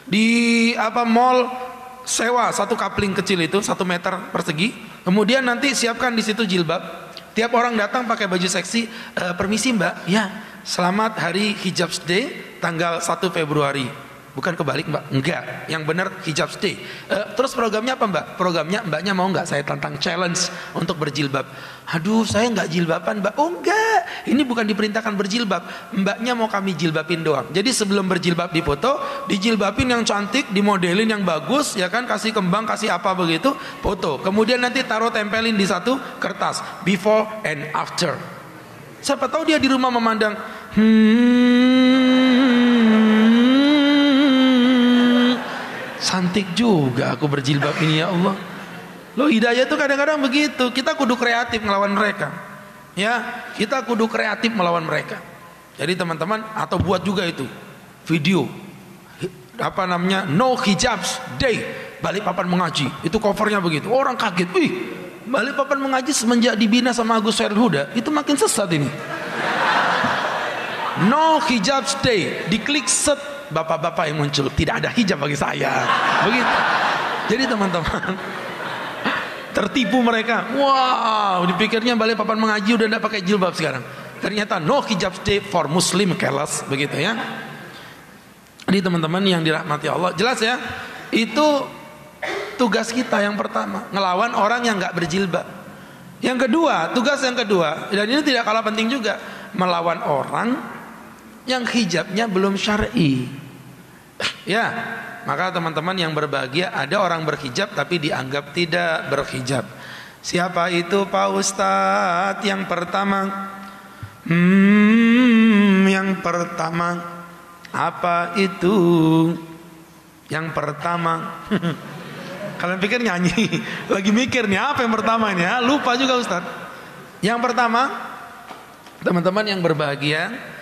Di mall sewa satu kapling kecil itu 1 meter persegi, kemudian nanti siapkan di situ jilbab. Tiap orang datang pakai baju seksi, permisi Mbak, ya selamat hari hijab day tanggal 1 Februari. Bukan kebalik Mbak, enggak, yang benar hijab day. Terus programnya apa Mbak? Programnya Mbaknya mau nggak saya tantang challenge untuk berjilbab? Aduh saya nggak jilbaban Mbak. Oh enggak, ini bukan diperintahkan berjilbab, Mbaknya mau kami jilbabin doang. Jadi sebelum berjilbab difoto, dijilbabin yang cantik, dimodelin yang bagus, ya kan, kasih kembang, kasih apa begitu, foto. Kemudian nanti taruh tempelin di satu kertas, before and after. Siapa tahu dia di rumah memandang, cantik juga aku berjilbab ini, ya Allah. Loh, hidayah itu kadang-kadang begitu. Kita kudu kreatif melawan mereka. Ya, kita kudu kreatif melawan mereka. Jadi teman-teman, atau buat juga itu video apa namanya, no hijabs day, Balikpapan mengaji. Itu covernya begitu. Orang kaget, wih, Balikpapan mengaji semenjak dibina sama Agus Khairul Huda, itu makin sesat ini. No hijabs day, diklik set, bapak-bapak yang muncul, tidak ada hijab bagi saya, begitu. Jadi teman-teman, tertipu mereka. Wow, dipikirnya Balikpapan mengaji udah tidak pakai jilbab sekarang. Ternyata no hijab day for Muslim kelas, begitu ya. Jadi teman-teman yang dirahmati Allah, jelas ya, itu tugas kita yang pertama, ngelawan orang yang nggak berjilbab. Yang kedua, tugas yang kedua, dan ini tidak kalah penting juga, melawan orang yang hijabnya belum syar'i. Ya, maka teman-teman yang berbahagia, ada orang berhijab tapi dianggap tidak berhijab. Siapa itu Pak Ustadz? Yang pertama, yang pertama apa itu? Yang pertama, kalian pikir nyanyi? Lagi mikir nih apa yang pertama ini ya? Lupa juga Ustadz. Yang pertama, teman-teman yang berbahagia,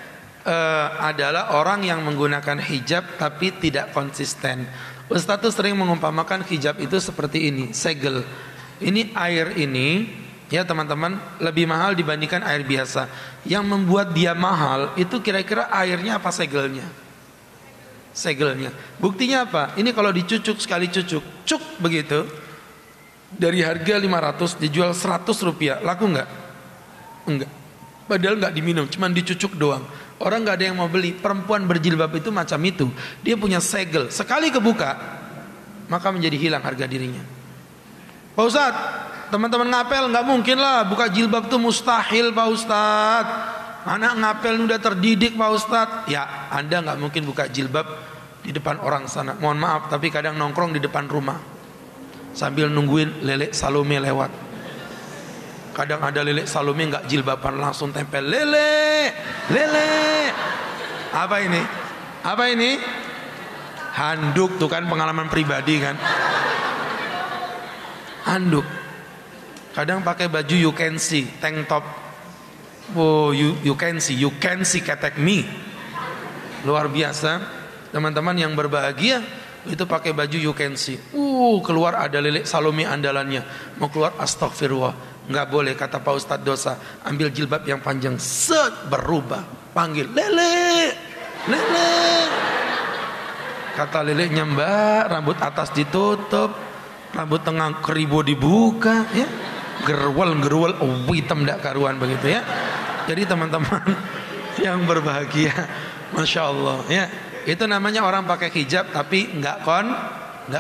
adalah orang yang menggunakan hijab tapi tidak konsisten. Ustadz tuh sering mengumpamakan hijab itu seperti ini, segel. Ini air ini, ya teman-teman, lebih mahal dibandingkan air biasa. Yang membuat dia mahal itu kira-kira airnya apa segelnya? Segelnya. Buktinya apa? Ini kalau dicucuk sekali cucuk, cuk begitu, dari harga 500 dijual 100 rupiah, laku nggak? Enggak. Padahal nggak diminum, cuman dicucuk doang. Orang nggak ada yang mau beli. Perempuan berjilbab itu macam itu. Dia punya segel. Sekali kebuka, maka menjadi hilang harga dirinya. Pak Ustadz, teman-teman ngapel, nggak mungkin lah buka jilbab itu mustahil Pak Ustadz. Anak ngapel udah terdidik Pak Ustadz. Ya, Anda nggak mungkin buka jilbab di depan orang sana. Mohon maaf, tapi kadang nongkrong di depan rumah sambil nungguin lele Salome lewat. Kadang ada lele Salome nggak jilbaban, langsung tempel lele. Apa ini? Handuk tuh kan, pengalaman pribadi kan. Handuk. Kadang pakai baju you can see, tank top. Oh, you can see ketek me. Luar biasa. Teman-teman yang berbahagia itu pakai baju you can see. Keluar ada lele Salome andalannya. Mau keluar astagfirullah. Nggak boleh, kata Pak Ustadz dosa. Ambil jilbab yang panjang, berubah. Panggil lele. Kata lelenya, Mbak, rambut atas ditutup, rambut tengah keribu dibuka, ya. Gerwel, hitam ndak karuan begitu ya. Jadi teman-teman yang berbahagia, Masya Allah ya. Itu namanya orang pakai hijab tapi nggak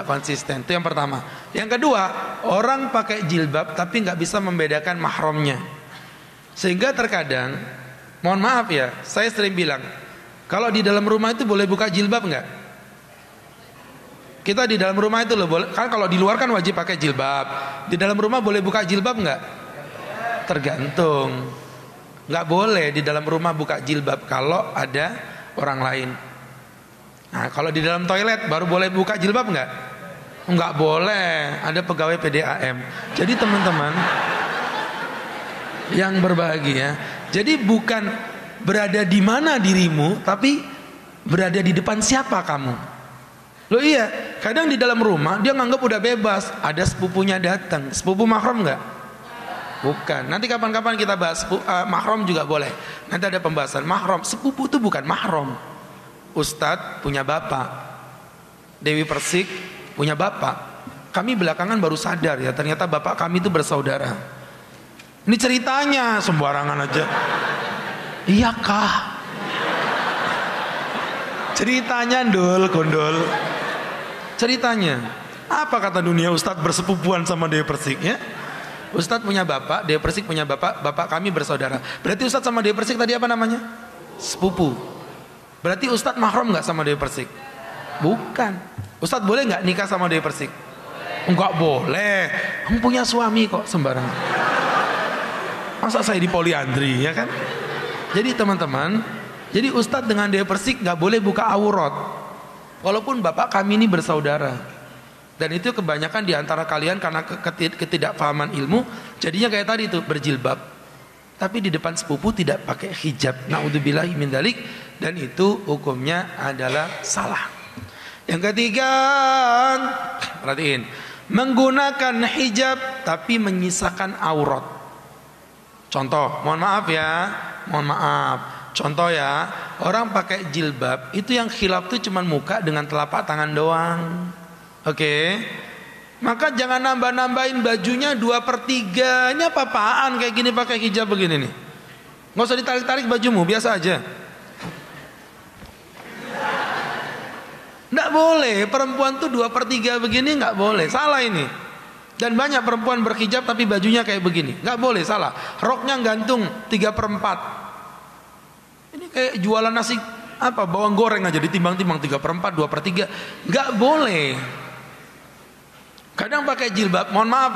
konsisten. Itu yang pertama. Yang kedua, orang pakai jilbab tapi nggak bisa membedakan mahramnya. Sehingga terkadang, mohon maaf ya, saya sering bilang, kalau di dalam rumah itu boleh buka jilbab nggak? Kita di dalam rumah itu loh boleh, kan kalau di luar kan wajib pakai jilbab. Di dalam rumah boleh buka jilbab nggak? Tergantung. Nggak boleh di dalam rumah buka jilbab kalau ada orang lain. Nah, kalau di dalam toilet baru boleh buka jilbab nggak? Nggak boleh, ada pegawai PDAM. Jadi teman-teman yang berbahagia, jadi bukan berada di mana dirimu, tapi berada di depan siapa kamu. Loh iya, kadang di dalam rumah dia nganggap udah bebas, ada sepupunya datang. Sepupu mahram nggak? Bukan. Nanti kapan-kapan kita bahas mahram juga boleh. Nanti ada pembahasan mahram. Sepupu itu bukan mahram. Ustadz punya bapak, Dewi Persik punya bapak. Kami belakangan baru sadar ya, ternyata bapak kami itu bersaudara. Ini ceritanya sembarangan aja. Iya kah? Ceritanya gondol. Ceritanya apa kata dunia, Ustadz bersepupuan sama Dewi Persik ya? Ustadz punya bapak, Dewi Persik punya bapak, bapak kami bersaudara. Berarti Ustadz sama Dewi Persik tadi apa namanya? Sepupu. Berarti Ustadz mahram nggak sama Dewi Persik? Bukan. Ustadz boleh nggak nikah sama Dewi Persik? Enggak boleh. Kamu punya suami kok, sembarangan. Masa saya di poliandri ya kan? Jadi teman-teman, jadi Ustadz dengan Dewi Persik nggak boleh buka aurat. Walaupun bapak kami ini bersaudara. Dan itu kebanyakan di antara kalian karena ketidakpahaman ilmu, jadinya kayak tadi itu berjilbab. Tapi di depan sepupu tidak pakai hijab. Naudzubillahi min dzalik, dan itu hukumnya adalah salah. Yang ketiga, perhatiin, menggunakan hijab tapi menyisakan aurat. Contoh, mohon maaf ya, contoh ya, orang pakai jilbab itu yang khilaf itu cuma muka dengan telapak tangan doang. Oke. Maka jangan nambah-nambahin bajunya 2/3. Ini apa-apaan kayak gini pakai hijab begini nih. Nggak usah ditarik-tarik bajumu, biasa aja. Nggak boleh, perempuan tuh 2/3 begini nggak boleh, salah ini. Dan banyak perempuan berhijab tapi bajunya kayak begini, nggak boleh, salah. Roknya gantung 3/4. Ini kayak jualan nasi apa, bawang goreng aja ditimbang-timbang 3/4, 2/3, nggak boleh. Kadang pakai jilbab, mohon maaf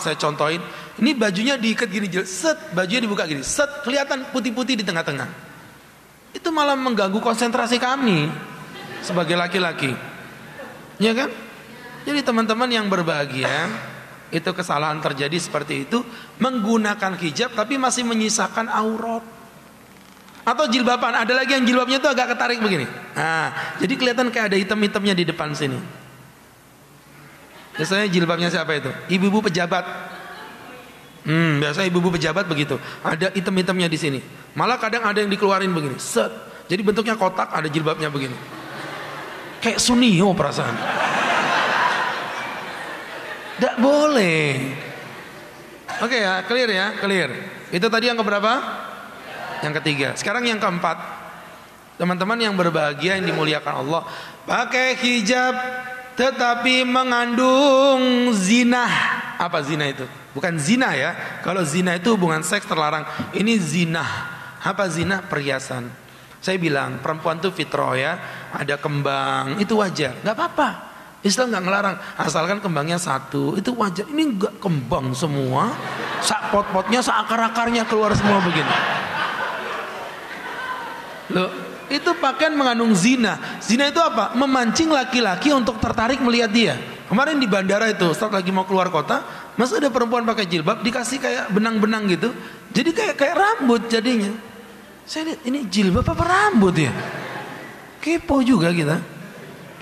saya contohin. Ini bajunya diikat gini, set, bajunya dibuka gini, set, kelihatan putih-putih di tengah-tengah. Itu malah mengganggu konsentrasi kami sebagai laki-laki, ya kan? Jadi teman-teman yang berbahagia, itu kesalahan terjadi seperti itu, menggunakan hijab tapi masih menyisakan aurat. Atau jilbaban, ada lagi yang jilbabnya itu agak ketarik begini. Nah, jadi kelihatan kayak ada hitam-hitamnya di depan sini. Biasanya jilbabnya siapa itu? Ibu-ibu pejabat. Biasanya ibu-ibu pejabat begitu. Ada hitam-hitamnya di sini. Malah kadang ada yang dikeluarin begini, set. Jadi bentuknya kotak, ada jilbabnya begini. Kayak Sunio perasaan. Tidak boleh. Oke ya, clear ya, clear. Itu tadi yang keberapa? Yang ketiga. Sekarang yang keempat. Teman-teman yang berbahagia, yang dimuliakan Allah, pakai hijab tetapi mengandung zina. Apa zina itu? Bukan zina ya. Kalau zina itu hubungan seks terlarang. Ini zina. Apa zina? Perhiasan. Saya bilang perempuan tuh fitrah ya, ada kembang itu wajar, nggak apa-apa. Islam nggak ngelarang, asalkan kembangnya satu, itu wajar. Ini nggak kembang semua, sak pot-potnya, sak akar-akarnya keluar semua begini. Loh, itu pakaian mengandung zina. Zina itu apa? Memancing laki-laki untuk tertarik melihat dia. Kemarin di bandara itu, Ustaz lagi mau keluar kota, masa ada perempuan pakai jilbab dikasih kayak benang-benang gitu, jadi kayak rambut jadinya. Saya lihat ini jilbab apa rambut ya? Kepo juga kita.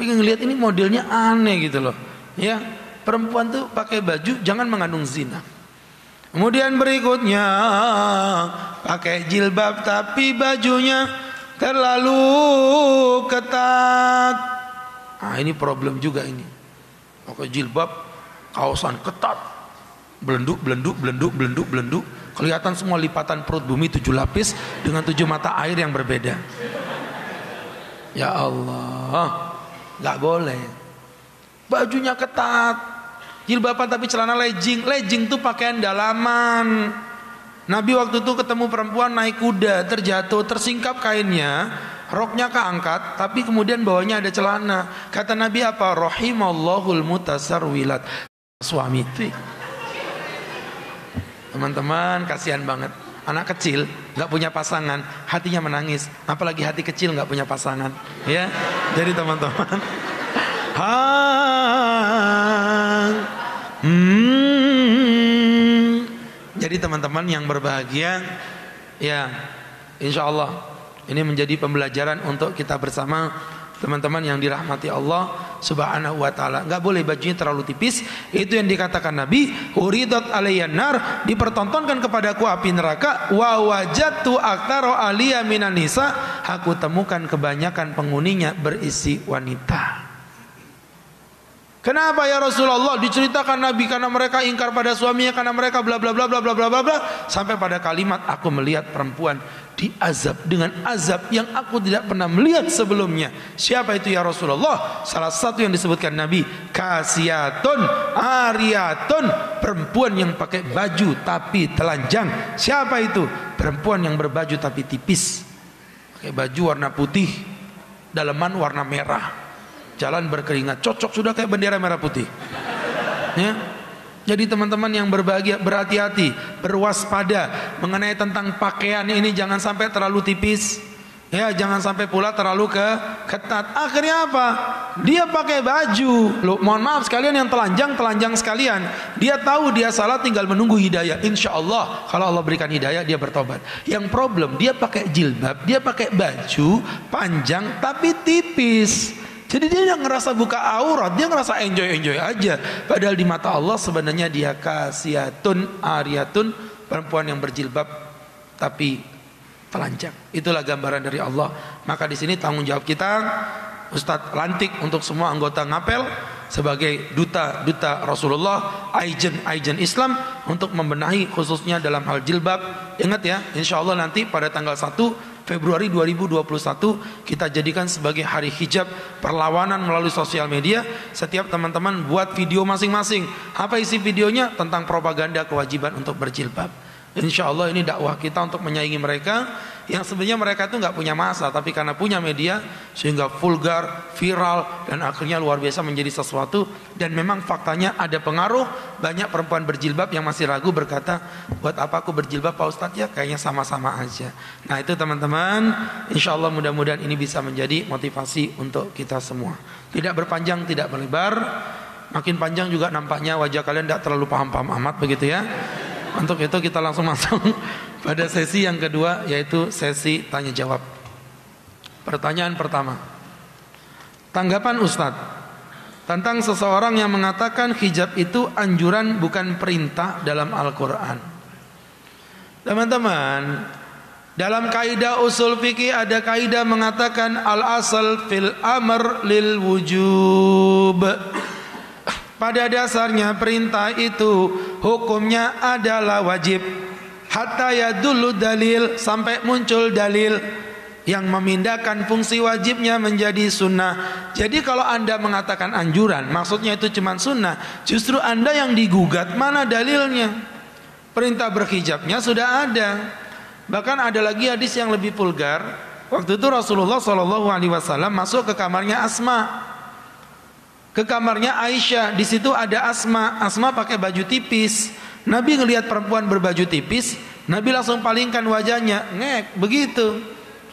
Pengen ngelihat ini modelnya aneh gitu loh. Ya, perempuan tuh pakai baju jangan mengandung zina. Kemudian berikutnya pakai jilbab tapi bajunya terlalu ketat. Ah, ini problem juga ini. Pakai jilbab kaosan ketat. Belenduk. Kelihatan semua lipatan perut bumi 7 lapis dengan 7 mata air yang berbeda. Ya Allah, nggak boleh. Bajunya ketat, jilbaban tapi celana legging. Legging tuh pakaian dalaman. Nabi waktu itu ketemu perempuan naik kuda, terjatuh, tersingkap kainnya, roknya keangkat, tapi kemudian bawahnya ada celana. Kata Nabi apa? Rahimallahul mutasarwilat. Suami itu. Teman-teman, kasihan banget. Anak kecil nggak punya pasangan, hatinya menangis. Apalagi hati kecil nggak punya pasangan, ya. Jadi teman-teman, jadi teman-teman yang berbahagia, ya, insya Allah ini menjadi pembelajaran untuk kita bersama. Teman-teman yang dirahmati Allah Subhanahu wa ta'ala, nggak boleh bajunya terlalu tipis. Itu yang dikatakan Nabi, uridat alayyan nar, dipertontonkan kepadaku api neraka, wa wajadtu aktsara aliya minan nisa, aku temukan kebanyakan penghuninya berisi wanita. Kenapa ya Rasulullah? Diceritakan Nabi karena mereka ingkar pada suaminya, karena mereka bla bla bla bla bla bla bla, sampai pada kalimat aku melihat perempuan diazab dengan azab yang aku tidak pernah melihat sebelumnya. Siapa itu ya Rasulullah? Salah satu yang disebutkan Nabi, kasiyatun ariyatun, perempuan yang pakai baju tapi telanjang. Siapa itu? Perempuan yang berbaju tapi tipis, pakai baju warna putih, daleman warna merah, jalan berkeringat, cocok sudah kayak bendera merah putih, ya. Jadi teman-teman yang berbahagia, berhati-hati, berwaspada mengenai tentang pakaian ini, jangan sampai terlalu tipis, ya, jangan sampai pula terlalu ketat. Akhirnya apa? Dia pakai baju, loh, mohon maaf sekalian yang telanjang sekalian, dia tahu dia salah, tinggal menunggu hidayah. Insya Allah kalau Allah berikan hidayah dia bertobat. Yang problem dia pakai jilbab, dia pakai baju panjang tapi tipis. Jadi dia yang ngerasa buka aurat, dia ngerasa enjoy aja. Padahal di mata Allah sebenarnya dia kasiyatun ariyatun, perempuan yang berjilbab tapi telanjang. Itulah gambaran dari Allah. Maka di sini tanggung jawab kita, Ustadz lantik untuk semua anggota ngapel sebagai duta Rasulullah, agen Islam untuk membenahi khususnya dalam hal jilbab. Ingat ya, insya Allah nanti pada tanggal 1 Februari 2021 kita jadikan sebagai hari hijab perlawanan melalui sosial media. Setiap teman-teman buat video masing-masing. Apa isi videonya? Tentang propaganda kewajiban untuk berjilbab. Insya Allah ini dakwah kita untuk menyaingi mereka yang sebenarnya mereka itu nggak punya masa, tapi karena punya media sehingga vulgar, viral, dan akhirnya luar biasa menjadi sesuatu. Dan memang faktanya ada pengaruh. Banyak perempuan berjilbab yang masih ragu berkata, buat apa aku berjilbab Pak Ustadz, ya kayaknya sama-sama aja. Nah itu teman-teman, insya Allah mudah-mudahan ini bisa menjadi motivasi untuk kita semua. Tidak berpanjang, tidak melebar. Makin panjang juga nampaknya wajah kalian tidak terlalu paham-paham amat begitu ya. Untuk itu kita langsung masuk pada sesi yang kedua, yaitu sesi tanya jawab. Pertanyaan pertama, tanggapan Ustadz tentang seseorang yang mengatakan hijab itu anjuran bukan perintah dalam Al-Quran. Teman-teman, dalam kaidah usul fikih ada kaidah mengatakan al-asal fil amr lil wujub. Pada dasarnya perintah itu hukumnya adalah wajib. Hatta yadullu dalil, sampai muncul dalil yang memindahkan fungsi wajibnya menjadi sunnah. Jadi kalau Anda mengatakan anjuran, maksudnya itu cuma sunnah, justru Anda yang digugat. Mana dalilnya? Perintah berhijabnya sudah ada. Bahkan ada lagi hadis yang lebih vulgar. Waktu itu Rasulullah SAW masuk ke kamarnya Asma, ke kamarnya Aisyah. Di situ ada Asma. Asma pakai baju tipis. Nabi ngelihat perempuan berbaju tipis, Nabi langsung palingkan wajahnya, ngek begitu.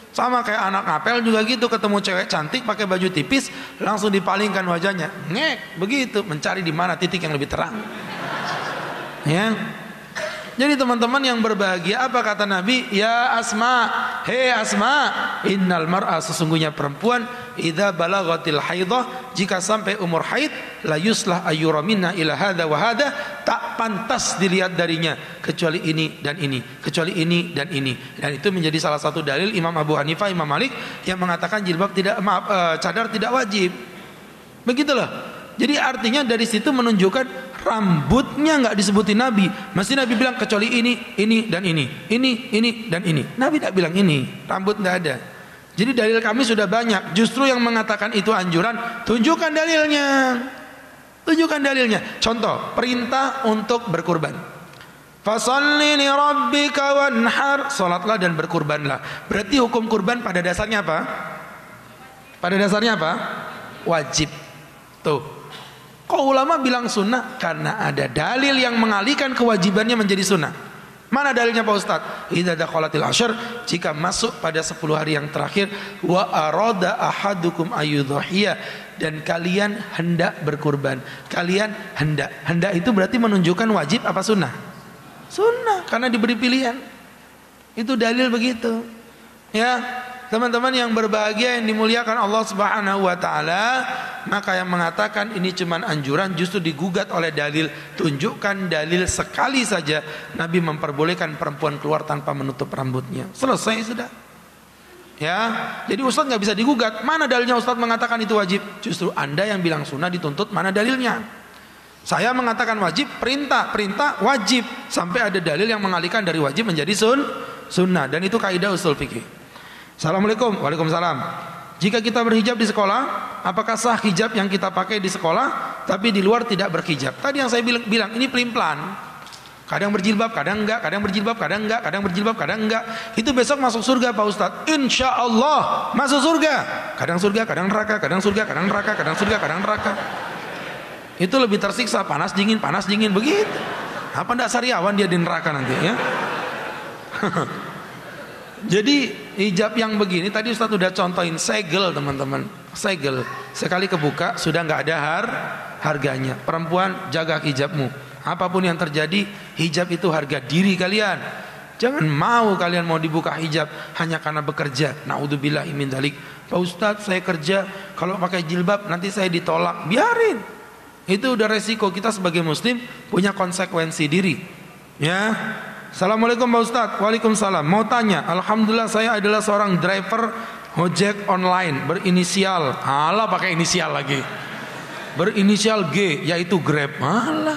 Sama kayak anak ngapel juga gitu, ketemu cewek cantik pakai baju tipis, langsung dipalingkan wajahnya, ngek begitu, mencari di mana titik yang lebih terang. Ya. Jadi teman-teman yang berbahagia, apa kata Nabi? Ya Asma, hei Asma, innal mar'a, sesungguhnya perempuan, idza balagatil haidah, jika sampai umur haid, la yuslah ayyura minna ila hadza wa hadza, tak pantas dilihat darinya kecuali ini dan ini, kecuali ini dan ini. Dan itu menjadi salah satu dalil Imam Abu Hanifah, Imam Malik yang mengatakan jilbab tidak, cadar tidak wajib. Begitulah. Jadi artinya dari situ menunjukkan rambutnya nggak disebutin Nabi. Mesti Nabi bilang kecuali ini dan ini dan ini. Nabi tidak bilang ini, rambut nggak ada. Jadi dalil kami sudah banyak. Justru yang mengatakan itu anjuran, tunjukkan dalilnya. Tunjukkan dalilnya. Contoh, perintah untuk berkurban. Fasalli li rabbika wanhar, salatlah dan berkurbanlah. Berarti hukum kurban pada dasarnya apa? Pada dasarnya apa? Wajib. Tuh. Kok ulama bilang sunnah? Karena ada dalil yang mengalihkan kewajibannya menjadi sunnah. Mana dalilnya Pak Ustadz? Idza daqalatil asyr, jika masuk pada 10 hari yang terakhir, wa arada ahadukum ayyudhhiya, dan kalian hendak berkurban. Kalian hendak itu berarti menunjukkan wajib apa sunnah? Sunnah, karena diberi pilihan. Itu dalil begitu. Ya, teman-teman yang berbahagia yang dimuliakan Allah Subhanahu wa taala, maka yang mengatakan ini cuma anjuran justru digugat oleh dalil. Tunjukkan dalil sekali saja Nabi memperbolehkan perempuan keluar tanpa menutup rambutnya. Selesai sudah. Ya, jadi Ustaz nggak bisa digugat. Mana dalilnya Ustaz mengatakan itu wajib? Justru Anda yang bilang sunnah dituntut, mana dalilnya? Saya mengatakan wajib, perintah wajib, sampai ada dalil yang mengalihkan dari wajib menjadi sunnah, dan itu kaidah usul fikih. Assalamualaikum. Waalaikumsalam. Jika kita berhijab di sekolah, apakah sah hijab yang kita pakai di sekolah tapi di luar tidak berhijab? Tadi yang saya bilang ini pelin-pelan. Kadang berjilbab, kadang enggak, kadang berjilbab, kadang enggak, kadang berjilbab, kadang enggak. Itu besok masuk surga Pak Ustadz. Insya Allah masuk surga. Kadang surga, kadang neraka, kadang surga, kadang neraka, kadang surga, kadang neraka. Itu lebih tersiksa, panas dingin begitu. Apa ndak sariawan dia di neraka nanti ya? Jadi hijab yang begini tadi Ustaz sudah contohin, segel teman-teman, segel sekali kebuka sudah nggak ada harganya. Perempuan jaga hijabmu, apapun yang terjadi hijab itu harga diri kalian. Jangan mau kalian mau dibuka hijab hanya karena bekerja. Naudzubillahi min dzalik. Pak Ustaz saya kerja, kalau pakai jilbab nanti saya ditolak. Biarin, itu udah resiko. Kita sebagai muslim punya konsekuensi diri. Ya. Assalamualaikum Pak Ustadz. Waalaikumsalam. Mau tanya, alhamdulillah saya adalah seorang driver ojek online berinisial, alah pakai inisial lagi, berinisial G, yaitu Grab. Alah.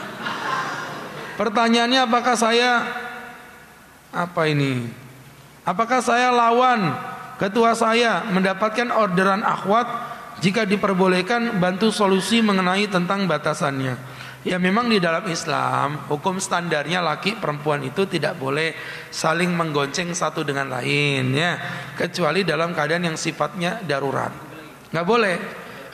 Pertanyaannya apakah saya lawan ketua saya mendapatkan orderan akhwat jika diperbolehkan bantu solusi mengenai tentang batasannya? Ya memang di dalam Islam hukum standarnya laki perempuan itu tidak boleh saling menggonceng satu dengan lain ya, kecuali dalam keadaan yang sifatnya darurat. Nggak boleh.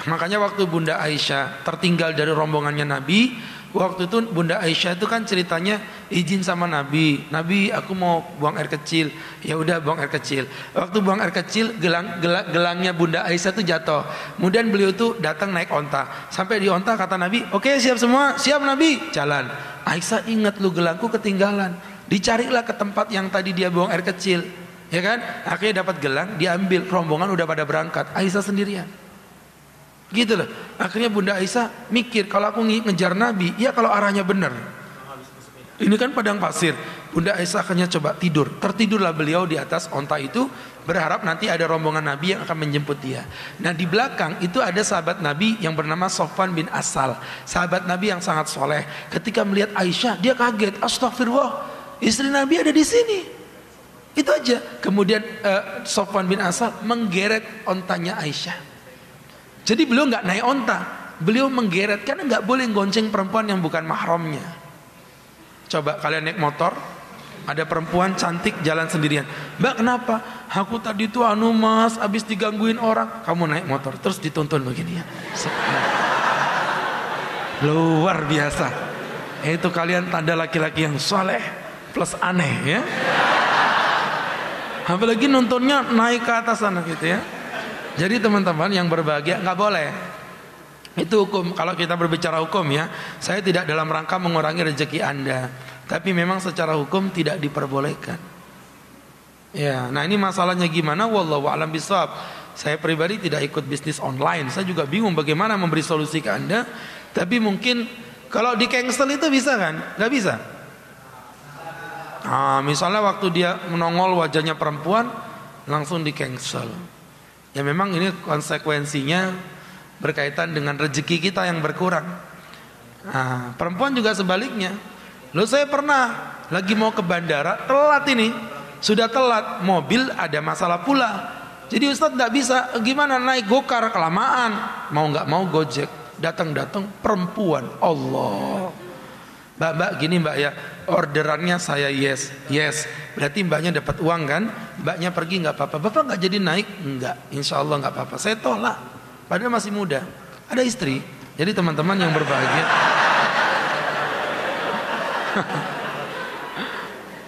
Makanya waktu Bunda Aisyah tertinggal dari rombongannya Nabi, waktu itu Bunda Aisyah itu kan ceritanya izin sama Nabi, Nabi aku mau buang air kecil. Ya udah buang air kecil. Waktu buang air kecil gelangnya Bunda Aisyah itu jatuh. Kemudian beliau tuh datang naik onta. Sampai di onta kata Nabi, oke, siap semua, siap Nabi, jalan. Aisyah ingat lu gelangku ketinggalan. Dicarilah ke tempat yang tadi dia buang air kecil. Ya kan? Akhirnya dapat gelang, diambil, rombongan udah pada berangkat. Aisyah sendirian. Gitu loh. Akhirnya Bunda Aisyah mikir, kalau aku ngejar Nabi, ya kalau arahnya benar. Ini kan padang pasir. Bunda Aisyah akhirnya coba tidur. Tertidurlah beliau di atas onta itu, berharap nanti ada rombongan Nabi yang akan menjemput dia. Nah di belakang itu ada sahabat Nabi yang bernama Sofwan bin Asal, sahabat Nabi yang sangat soleh. Ketika melihat Aisyah, dia kaget. Astagfirullah, istri Nabi ada di sini. Itu aja. Kemudian Sofwan bin Asal menggeret ontanya Aisyah. Jadi beliau nggak naik onta, beliau menggeret, karena nggak boleh gonceng perempuan yang bukan mahramnya. Coba kalian naik motor, Ada perempuan cantik jalan sendirian. Mbak kenapa? Aku tadi tuh mas, abis digangguin orang. Kamu naik motor terus dituntun begini ya. Luar biasa. Itu kalian tanda laki-laki yang soleh plus aneh ya. Apalagi nuntunnya naik ke atas sana gitu ya. Jadi teman-teman yang berbahagia nggak boleh. Itu hukum. Kalau kita berbicara hukum ya, saya tidak dalam rangka mengurangi rezeki Anda. Tapi memang secara hukum tidak diperbolehkan. Ya, nah ini masalahnya gimana? Wallahu a'lam bishawab. Saya pribadi tidak ikut bisnis online. Saya juga bingung bagaimana memberi solusi ke Anda. Tapi mungkin kalau di cancel itu bisa kan? Gak bisa. Nah, misalnya waktu dia menongol wajahnya perempuan, langsung di cancel. Ya memang ini konsekuensinya berkaitan dengan rezeki kita yang berkurang. Nah, perempuan juga sebaliknya. Loh saya pernah lagi mau ke bandara, telat ini. Sudah telat, mobil ada masalah pula. Jadi Ustadz gak bisa, gimana naik gokar kelamaan. Mau gak mau gojek. Datang-datang perempuan. Allah. Mbak gini mbak ya, orderannya saya yes. Berarti mbaknya dapat uang kan. Mbaknya pergi gak apa-apa. Bapak gak jadi naik? Enggak, insya Allah gak apa-apa. Saya tolak, padahal masih muda. Ada istri. Jadi teman-teman yang berbahagia,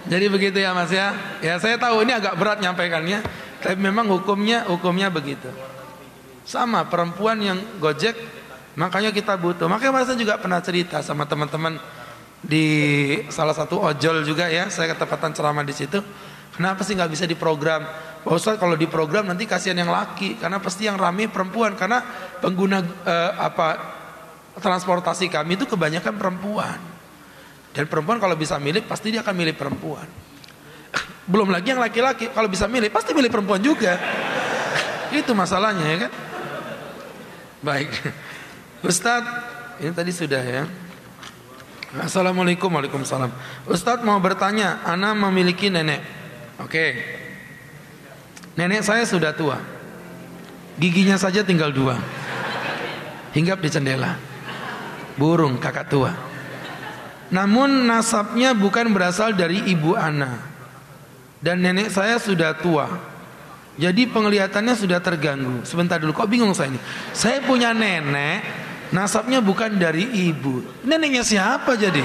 jadi begitu ya mas ya. Ya saya tahu ini agak berat nyampaikannya, tapi memang hukumnya begitu. Sama perempuan yang gojek, makanya kita butuh. Makanya saya juga pernah cerita sama teman-teman di salah satu ojol juga ya. Saya ketepatan ceramah di situ. Kenapa sih nggak bisa diprogram? Pak Ustadz kalau diprogram nanti kasihan yang laki, karena pasti yang rame perempuan. Karena pengguna transportasi kami itu kebanyakan perempuan. Dan perempuan kalau bisa milih pasti dia akan milih perempuan. Belum lagi yang laki-laki kalau bisa milih pasti milih perempuan juga. Itu masalahnya ya kan. Baik Ustadz, ini tadi sudah ya. Assalamualaikum. Waalaikumsalam. Ustadz mau bertanya, ana memiliki nenek. Oke. Nenek saya sudah tua, giginya saja tinggal 2, hinggap di jendela. Burung kakak tua. Namun nasabnya bukan berasal dari ibu ana. Dan nenek saya sudah tua, jadi penglihatannya sudah terganggu. Sebentar dulu, kok bingung saya ini. Saya punya nenek, nasabnya bukan dari ibu. Neneknya siapa jadi?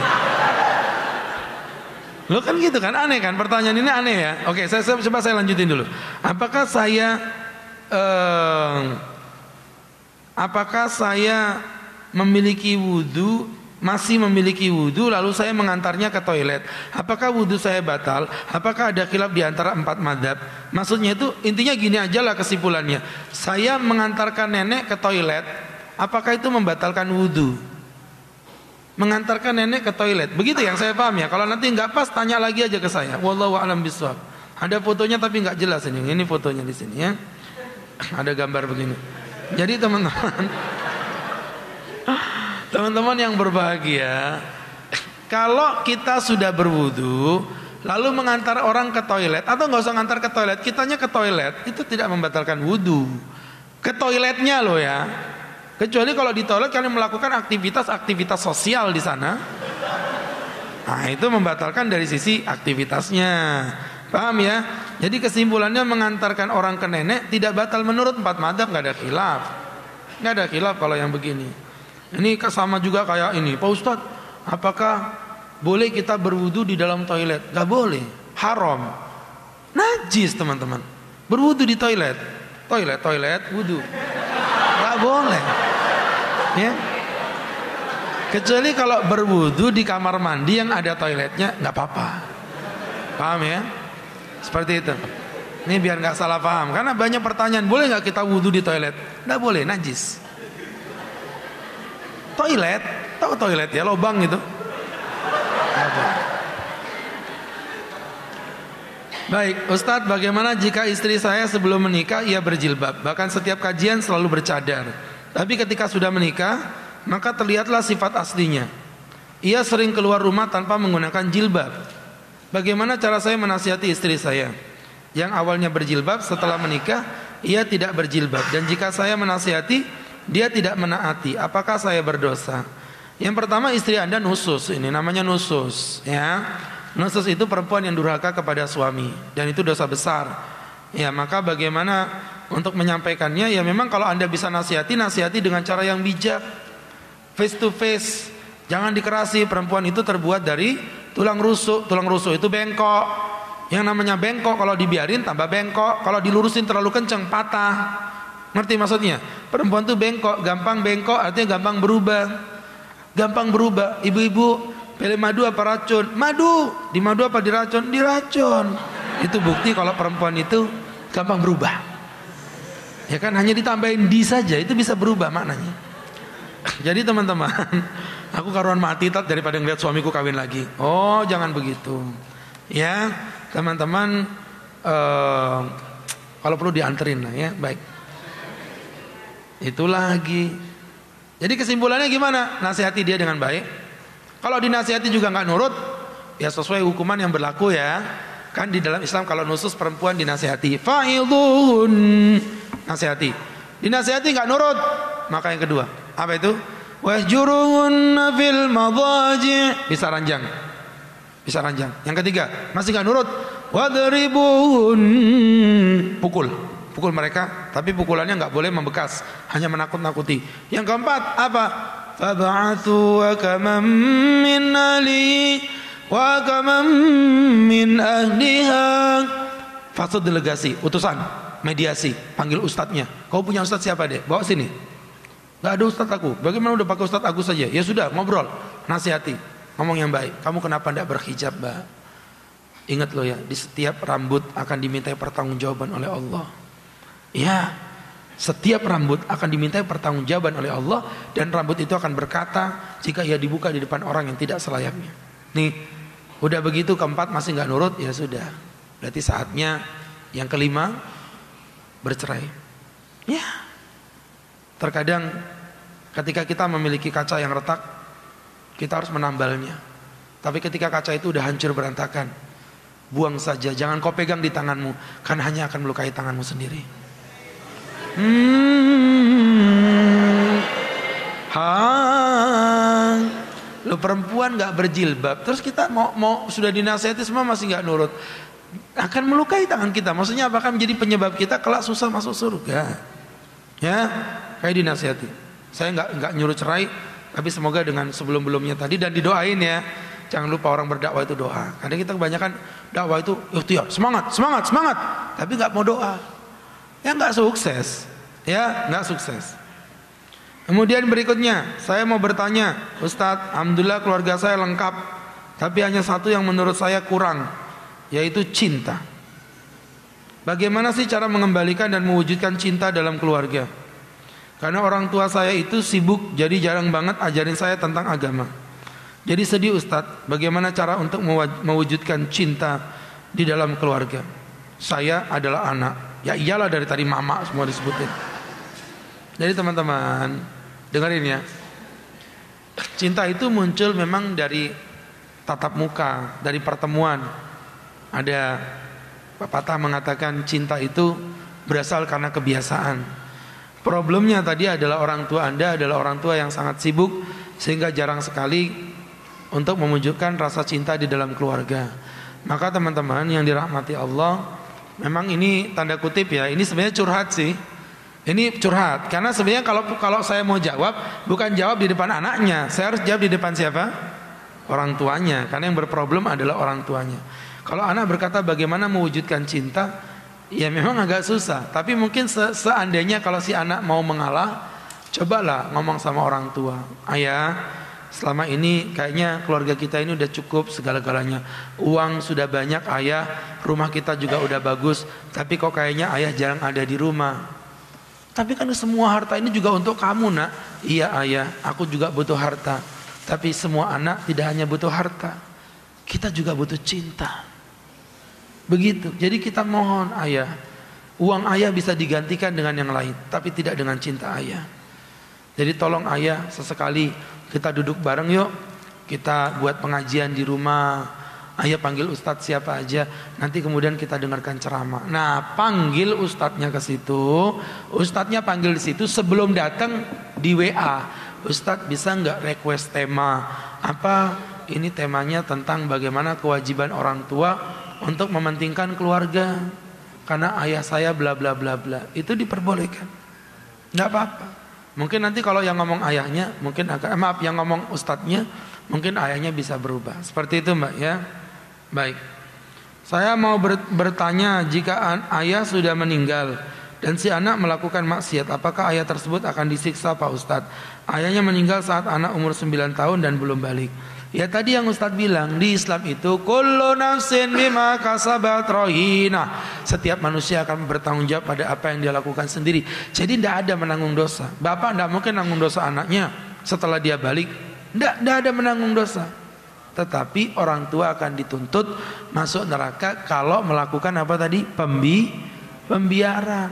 Lo kan gitu kan, aneh kan? Pertanyaan ini aneh ya. Oke, coba saya lanjutin dulu. Apakah saya memiliki wudu, masih memiliki wudu, lalu saya mengantarnya ke toilet? Apakah wudu saya batal? Apakah ada khilaf di antara 4 mazhab? Maksudnya itu intinya gini aja lah kesimpulannya. Saya mengantarkan nenek ke toilet, apakah itu membatalkan wudu? Mengantarkan nenek ke toilet, begitu yang saya paham ya. Kalau nanti nggak pas, tanya lagi aja ke saya. Wallahu a'lam bishawab. Ada fotonya tapi nggak jelas ini. Ini fotonya di sini ya. Ada gambar begini. Jadi teman-teman yang berbahagia, kalau kita sudah berwudu lalu mengantar orang ke toilet, atau nggak usah ngantar ke toilet, kitanya ke toilet, itu tidak membatalkan wudu. Ke toiletnya loh ya. Kecuali kalau di toilet kalian melakukan aktivitas sosial di sana, nah itu membatalkan dari sisi aktivitasnya. Paham ya? Jadi kesimpulannya mengantarkan orang ke nenek tidak batal menurut 4 mazhab, nggak ada khilaf. Nggak ada khilaf kalau yang begini. Ini sama juga kayak ini, Pak Ustadz, apakah boleh kita berwudu di dalam toilet? Nggak boleh, haram, najis teman-teman. Berwudu di toilet wudu, nggak boleh. Ya. Kecuali kalau berwudu di kamar mandi yang ada toiletnya, nggak apa-apa. Paham ya? Seperti itu. Ini biar nggak salah paham. Karena banyak pertanyaan, boleh nggak kita wudu di toilet? Nggak boleh, najis. Toilet, tahu toilet ya, lubang gitu. Nggak boleh. Baik, Ustadz, bagaimana jika istri saya sebelum menikah ia berjilbab, bahkan setiap kajian selalu bercadar, tapi ketika sudah menikah maka terlihatlah sifat aslinya. Ia sering keluar rumah tanpa menggunakan jilbab. Bagaimana cara saya menasihati istri saya yang awalnya berjilbab, setelah menikah ia tidak berjilbab, dan jika saya menasihati dia tidak menaati, apakah saya berdosa? Yang pertama, istri Anda nusus, ini namanya nusus ya. Nusus itu perempuan yang durhaka kepada suami, dan itu dosa besar. Ya, maka bagaimana untuk menyampaikannya? Ya memang kalau Anda bisa nasihati dengan cara yang bijak, face to face. Jangan dikerasi. Perempuan itu terbuat dari tulang rusuk. Tulang rusuk itu bengkok. Yang namanya bengkok kalau dibiarin tambah bengkok, kalau dilurusin terlalu kenceng patah. Ngerti maksudnya? Perempuan itu bengkok, gampang bengkok artinya gampang berubah. Gampang berubah. Ibu-ibu, pilih madu apa racun? Madu. Di madu apa diracun? Diracun. Itu bukti kalau perempuan itu gampang berubah. Ya kan, hanya ditambahin di saja itu bisa berubah maknanya. Jadi teman-teman, aku karuan mati tat daripada ngeliat suamiku kawin lagi. Oh, jangan begitu. Ya, teman-teman, kalau perlu dianterin lah ya, baik. Itu lagi. Jadi kesimpulannya gimana? Nasihati dia dengan baik. Kalau dinasihati juga nggak nurut, ya sesuai hukuman yang berlaku ya. Kan di dalam Islam kalau nusus perempuan dinasihati, fa'idhun, nasihati. Dinasihati nggak nurut, maka yang kedua, apa itu? Wahjuruhunna fil madaji', bisa ranjang. Bisa ranjang. Yang ketiga, masih nggak nurut, wadribuhun, pukul. Pukul mereka, tapi pukulannya nggak boleh membekas, hanya menakut-nakuti. Yang keempat apa? Fab'athu hakaman min ali wa hakaman min ahliha. Fase delegasi, utusan, mediasi, panggil ustadznya. Kau punya ustadz siapa deh? Bawa sini. Gak ada ustadz aku. Bagaimana udah pakai ustadz Agus saja? Ya sudah, ngobrol, nasihati, ngomong yang baik. Kamu kenapa tidak berhijab, Mbak? Ingat loh ya, di setiap rambut akan dimintai pertanggungjawaban oleh Allah. Ya, setiap rambut akan dimintai pertanggungjawaban oleh Allah, dan rambut itu akan berkata jika ia dibuka di depan orang yang tidak selayaknya. Nih, udah begitu keempat masih nggak nurut, ya sudah. Berarti saatnya yang kelima bercerai. Ya, terkadang ketika kita memiliki kaca yang retak, kita harus menambalnya. Tapi ketika kaca itu udah hancur berantakan, buang saja, jangan kau pegang di tanganmu, kan hanya akan melukai tanganmu sendiri. Lo perempuan nggak berjilbab, terus kita mau sudah dinasihati semua masih nggak nurut, akan melukai tangan kita. Maksudnya apakah menjadi penyebab kita kelak susah masuk surga? Ya, kayak dinasihati. Saya nggak nyuruh cerai, tapi semoga dengan sebelum-belumnya tadi dan didoain ya. Jangan lupa orang berdakwah itu doa. Kadang kita kebanyakan dakwah itu ikhtiar, semangat, tapi nggak mau doa. Ya nggak sukses, ya nggak sukses. Kemudian berikutnya, saya mau bertanya, Ustadz, alhamdulillah keluarga saya lengkap, tapi hanya satu yang menurut saya kurang, yaitu cinta. Bagaimana sih cara mengembalikan dan mewujudkan cinta dalam keluarga? Karena orang tua saya itu sibuk, jadi jarang banget ajarin saya tentang agama. Jadi sedih Ustadz, bagaimana cara untuk mewujudkan cinta di dalam keluarga? Saya adalah anak. Ya iyalah, dari tadi mama semua disebutin. Jadi teman-teman, dengerin ya. Cinta itu muncul memang dari tatap muka, dari pertemuan. Ada pepatah mengatakan cinta itu berasal karena kebiasaan. Problemnya tadi adalah orang tua Anda adalah orang tua yang sangat sibuk, sehingga jarang sekali untuk memunculkan rasa cinta di dalam keluarga. Maka teman-teman yang dirahmati Allah, memang ini tanda kutip ya, ini sebenarnya curhat sih. Ini curhat, karena sebenarnya kalau saya mau jawab, bukan jawab di depan anaknya, saya harus jawab di depan siapa? Orang tuanya, karena yang berproblem adalah orang tuanya. Kalau anak berkata bagaimana mewujudkan cinta, ya memang agak susah. Tapi mungkin seandainya kalau si anak mau mengalah, cobalah ngomong sama orang tua. Ayah, selama ini kayaknya keluarga kita ini udah cukup segala-galanya. Uang sudah banyak ayah, rumah kita juga udah bagus, tapi kok kayaknya ayah jarang ada di rumah. Tapi kan semua harta ini juga untuk kamu nak. Iya ayah, aku juga butuh harta. Tapi semua anak tidak hanya butuh harta, kita juga butuh cinta. Begitu. Jadi kita mohon ayah, uang ayah bisa digantikan dengan yang lain, tapi tidak dengan cinta ayah. Jadi tolong ayah, sesekali kita duduk bareng yuk, kita buat pengajian di rumah. Ayah panggil ustadz siapa aja, nanti kemudian kita dengarkan ceramah. Nah, panggil ustadznya ke situ, ustadznya panggil di situ, sebelum datang di WA, ustadz bisa nggak request tema apa ini temanya tentang bagaimana kewajiban orang tua untuk mementingkan keluarga. Karena ayah saya bla bla bla bla. Itu diperbolehkan. Enggak apa-apa. Mungkin nanti kalau yang ngomong ayahnya, mungkin yang ngomong ustadznya, mungkin ayahnya bisa berubah. Seperti itu Mbak ya. Baik. Saya mau bertanya, jika ayah sudah meninggal dan si anak melakukan maksiat, apakah ayah tersebut akan disiksa Pak Ustadz? Ayahnya meninggal saat anak umur 9 tahun dan belum balik. Ya tadi yang Ustadz bilang, di Islam itu kullu nafsin bima kasabat rahina. Setiap manusia akan bertanggung jawab pada apa yang dia lakukan sendiri. Jadi tidak ada menanggung dosa. Bapak tidak mungkin menanggung dosa anaknya setelah dia balik. Tidak ada menanggung dosa. Tetapi orang tua akan dituntut masuk neraka kalau melakukan apa tadi? Pembiaran.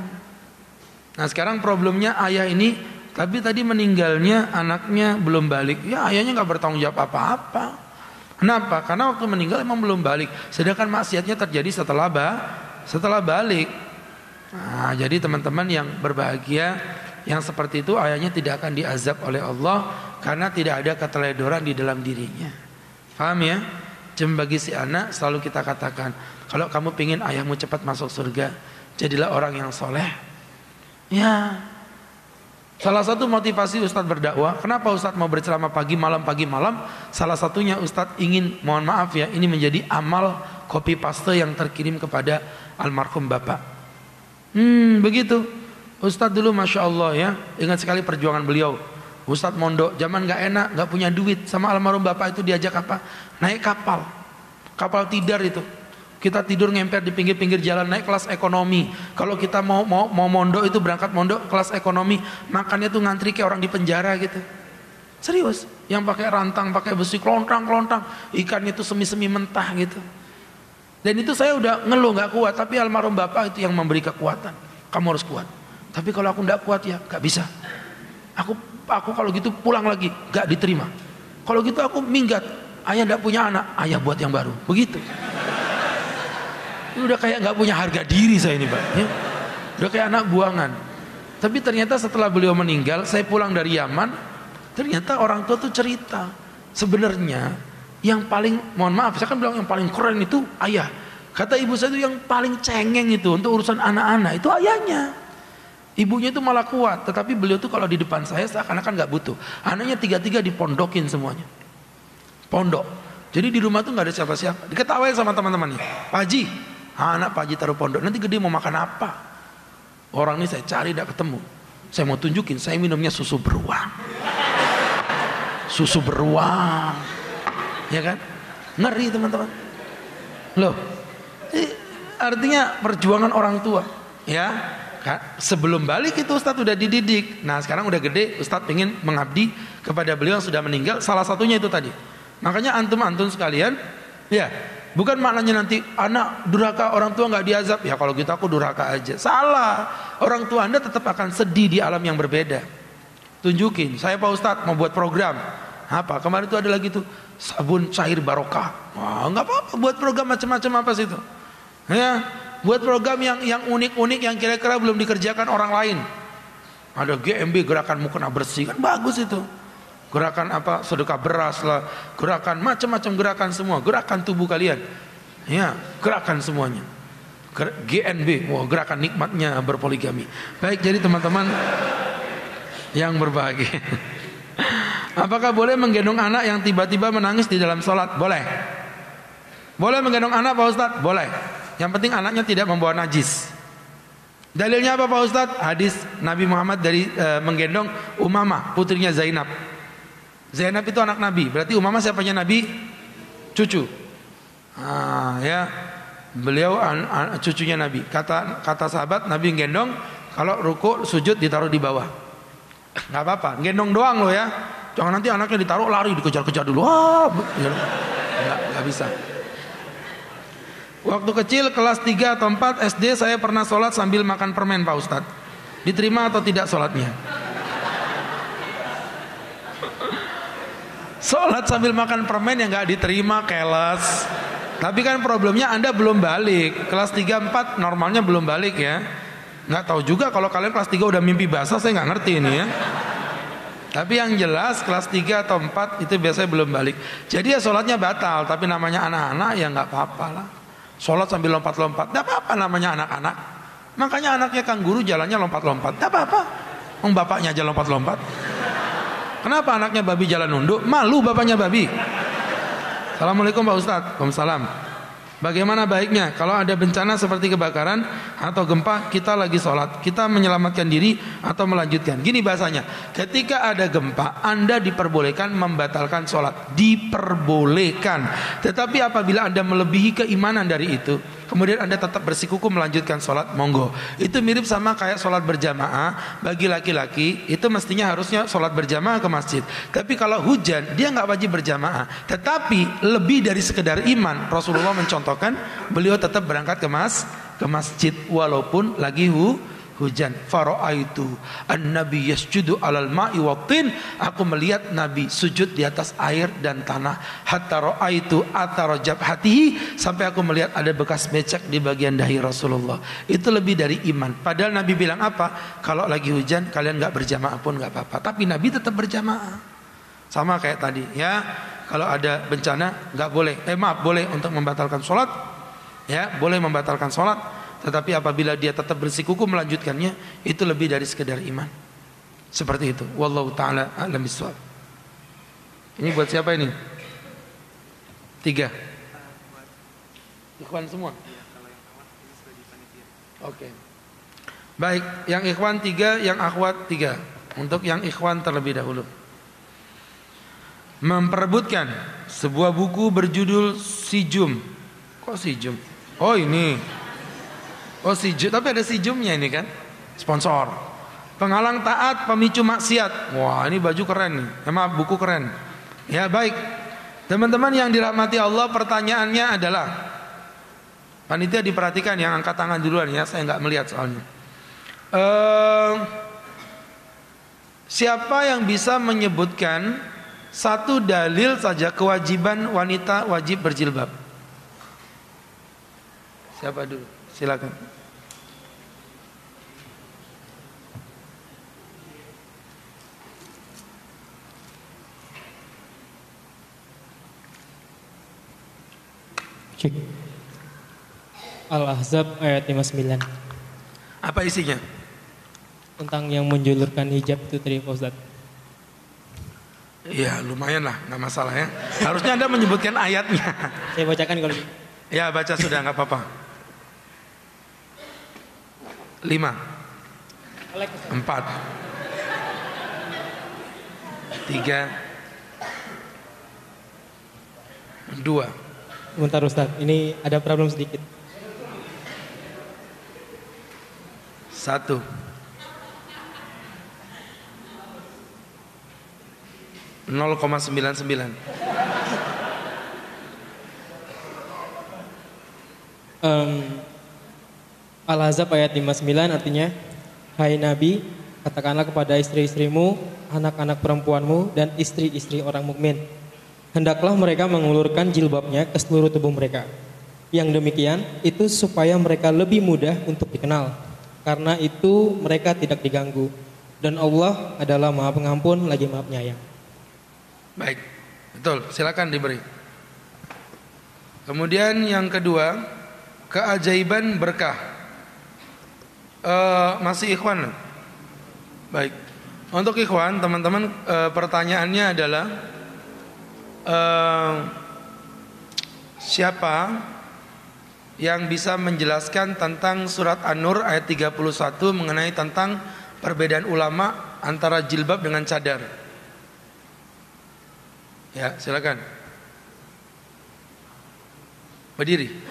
Nah sekarang problemnya ayah ini, tapi tadi meninggalnya anaknya belum balik. Ya ayahnya nggak bertanggung jawab apa-apa. Kenapa? Karena waktu meninggal emang belum balik. Sedangkan maksiatnya terjadi setelah balik. Nah, jadi teman-teman yang berbahagia, yang seperti itu ayahnya tidak akan diazab oleh Allah karena tidak ada keteledoran di dalam dirinya. Paham ya? Cuma bagi si anak selalu kita katakan, kalau kamu pingin ayahmu cepat masuk surga, jadilah orang yang soleh. Ya. Salah satu motivasi Ustadz berdakwah, kenapa Ustadz mau berceramah pagi malam? Salah satunya Ustadz ingin, mohon maaf ya, ini menjadi amal copy paste yang terkirim kepada almarhum Bapak. Begitu. Ustadz dulu Masya Allah ya, ingat sekali perjuangan beliau. Ustadz mondok, zaman gak enak, gak punya duit. Sama almarhum Bapak itu diajak apa? Naik kapal. Kapal tidar itu. Kita tidur ngemper di pinggir-pinggir jalan, naik kelas ekonomi. Kalau kita mau mondok itu berangkat mondok kelas ekonomi, makannya tuh ngantri kayak orang di penjara gitu. Serius, yang pakai rantang, pakai besi, kelontang, ikannya itu semi-semi mentah gitu. Dan itu saya udah ngeluh gak kuat, tapi almarhum Bapak itu yang memberi kekuatan. Kamu harus kuat. Tapi kalau aku gak kuat ya gak bisa. Aku kalau gitu pulang lagi gak diterima. Kalau gitu aku minggat. Ayah gak punya anak, ayah buat yang baru. Begitu. Ini udah kayak gak punya harga diri saya ini Pak ya. Udah kayak anak buangan. Tapi ternyata setelah beliau meninggal, saya pulang dari Yaman, ternyata orang tua tuh cerita, sebenarnya yang paling, mohon maaf saya kan bilang yang paling keren itu ayah. Kata ibu saya itu yang paling cengeng itu untuk urusan anak-anak itu ayahnya. Ibunya itu malah kuat, tetapi beliau tuh kalau di depan saya seakan-akan gak butuh. Anaknya tiga-tiga dipondokin semuanya. Pondok. Jadi di rumah tuh gak ada siapa-siapa. Diketawain sama teman-temannya. Pak Haji, anak Pak Haji taruh pondok, nanti gede mau makan apa? Orang ini saya cari gak ketemu. Saya mau tunjukin, saya minumnya susu beruang. Susu beruang. Ya kan? Ngeri teman-teman. Loh, artinya perjuangan orang tua. Ya. Sebelum balik itu Ustadz udah dididik. Nah sekarang udah gede, Ustadz ingin mengabdi kepada beliau yang sudah meninggal. Salah satunya itu tadi. Makanya antum sekalian, ya bukan maknanya nanti anak durhaka orang tua nggak diazab. Ya kalau gitu aku durhaka aja. Salah. Orang tua Anda tetap akan sedih di alam yang berbeda. Tunjukin, saya Pak Ustadz mau buat program. Apa? Kemarin itu ada lagi tuh sabun cair barokah. Wah nggak apa-apa, buat program macam-macam apa sih itu? Ya. Buat program yang unik-unik yang kira-kira belum dikerjakan orang lain. Ada GMB, gerakan mukena bersih, kan bagus itu. Gerakan apa, sedekah beras lah, gerakan macam-macam gerakan semua, gerakan tubuh kalian. Ya, gerakan semuanya. GNB, wah gerakan nikmatnya berpoligami. Baik, jadi teman-teman yang berbahagia. Apakah boleh menggendong anak yang tiba-tiba menangis di dalam sholat? Boleh. Boleh menggendong anak Pak Ustadz? Boleh. Yang penting anaknya tidak membawa najis. Dalilnya apa Pak Ustadz? Hadis Nabi Muhammad dari menggendong Umamah, putrinya Zainab. Zainab itu anak Nabi. Berarti Umamah siapanya Nabi? Cucu. Ya, beliau cucunya Nabi. Kata sahabat, Nabi gendong, kalau ruku sujud ditaruh di bawah. Nggak apa-apa, gendong doang loh ya. Jangan nanti anaknya ditaruh lari dikejar-kejar dulu. Nggak bisa. Waktu kecil kelas 3 atau 4 SD saya pernah sholat sambil makan permen Pak Ustadz. Diterima atau tidak sholatnya? Sholat sambil makan permen yang gak diterima, keles. Tapi kan problemnya Anda belum balik. Kelas 3, 4 normalnya belum balik ya. Gak tahu juga kalau kalian kelas 3 udah mimpi basah, saya gak ngerti ini ya. Tapi yang jelas kelas 3 atau 4 itu biasanya belum balik. Jadi ya sholatnya batal, tapi namanya anak-anak ya nggak apa-apa lah. Sholat sambil lompat-lompat, nggak apa-apa namanya anak-anak. Makanya anaknya Kang Guru jalannya lompat-lompat, nggak apa-apa. Bapaknya aja lompat-lompat. Kenapa anaknya babi jalan nunduk? Malu bapaknya babi. Assalamualaikum Pak Ustadz. Waalaikumsalam. Bagaimana baiknya kalau ada bencana seperti kebakaran atau gempa, kita lagi sholat, kita menyelamatkan diri atau melanjutkan? Gini bahasanya, ketika ada gempa Anda diperbolehkan membatalkan sholat, diperbolehkan. Tetapi apabila Anda melebihi keimanan dari itu, kemudian Anda tetap bersikukuh melanjutkan sholat, monggo. Itu mirip sama kayak sholat berjamaah. Bagi laki-laki itu mestinya harusnya sholat berjamaah ke masjid. Tapi kalau hujan dia nggak wajib berjamaah. Tetapi lebih dari sekedar iman, Rasulullah mencontohkan beliau tetap berangkat ke masjid walaupun lagi hujan. Fara'aitu an-nabi yasjudu 'alal ma'i wattin. Aku melihat Nabi sujud di atas air dan tanah. Hatta ra'aitu athara jabhatihi, sampai aku melihat ada bekas becek di bagian dahi Rasulullah. Itu lebih dari iman. Padahal Nabi bilang apa? Kalau lagi hujan kalian enggak berjamaah pun enggak apa-apa. Tapi Nabi tetap berjamaah. Sama kayak tadi ya. Kalau ada bencana enggak boleh. Boleh untuk membatalkan sholat. Ya, boleh membatalkan sholat. Tetapi apabila dia tetap bersikukuh melanjutkannya, itu lebih dari sekedar iman. Seperti itu. Wallahu ta'ala a'lam bishawab. Ini buat siapa ini? 3. Ikhwan semua? Oke. Baik, yang ikhwan 3, yang akhwat 3. Untuk yang ikhwan terlebih dahulu. Memperebutkan sebuah buku berjudul Sijum. Kok Sijum? Oh ini. Oh Sijum, tapi ada Sijumnya ini kan, sponsor. Penghalang taat, pemicu maksiat. Wah ini baju keren nih, maaf buku keren. Ya baik, teman-teman yang dirahmati Allah, pertanyaannya adalah, panitia diperhatikan yang angkat tangan duluan ya, saya nggak melihat soalnya. Siapa yang bisa menyebutkan satu dalil saja kewajiban wanita wajib berjilbab? Siapa dulu? Silakan. Cek. Al-Ahzab ayat 59. Apa isinya? Tentang yang menjulurkan hijab itu tadi Pak Ustaz. Ya lumayan lah, nggak masalah ya. Harusnya Anda menyebutkan ayatnya. Saya bacakan kalau gitu. Ya baca sudah nggak apa-apa. 5 4 3 2. Bentar Ustaz, ini ada problem sedikit. 1. (0,99) Al-Ahzab ayat 59 artinya, hai Nabi, katakanlah kepada istri-istrimu, anak-anak perempuanmu, dan istri-istri orang mukmin, hendaklah mereka mengulurkan jilbabnya ke seluruh tubuh mereka. Yang demikian itu supaya mereka lebih mudah untuk dikenal, karena itu mereka tidak diganggu, dan Allah adalah Maha Pengampun lagi Maha Penyayang. Baik, betul, silakan diberi. Kemudian yang kedua, keajaiban berkah. Masih ikhwan? Baik. Untuk ikhwan, teman-teman, pertanyaannya adalah siapa yang bisa menjelaskan tentang surat An-Nur ayat 31 mengenai tentang perbedaan ulama antara jilbab dengan cadar? Ya, silakan. Berdiri.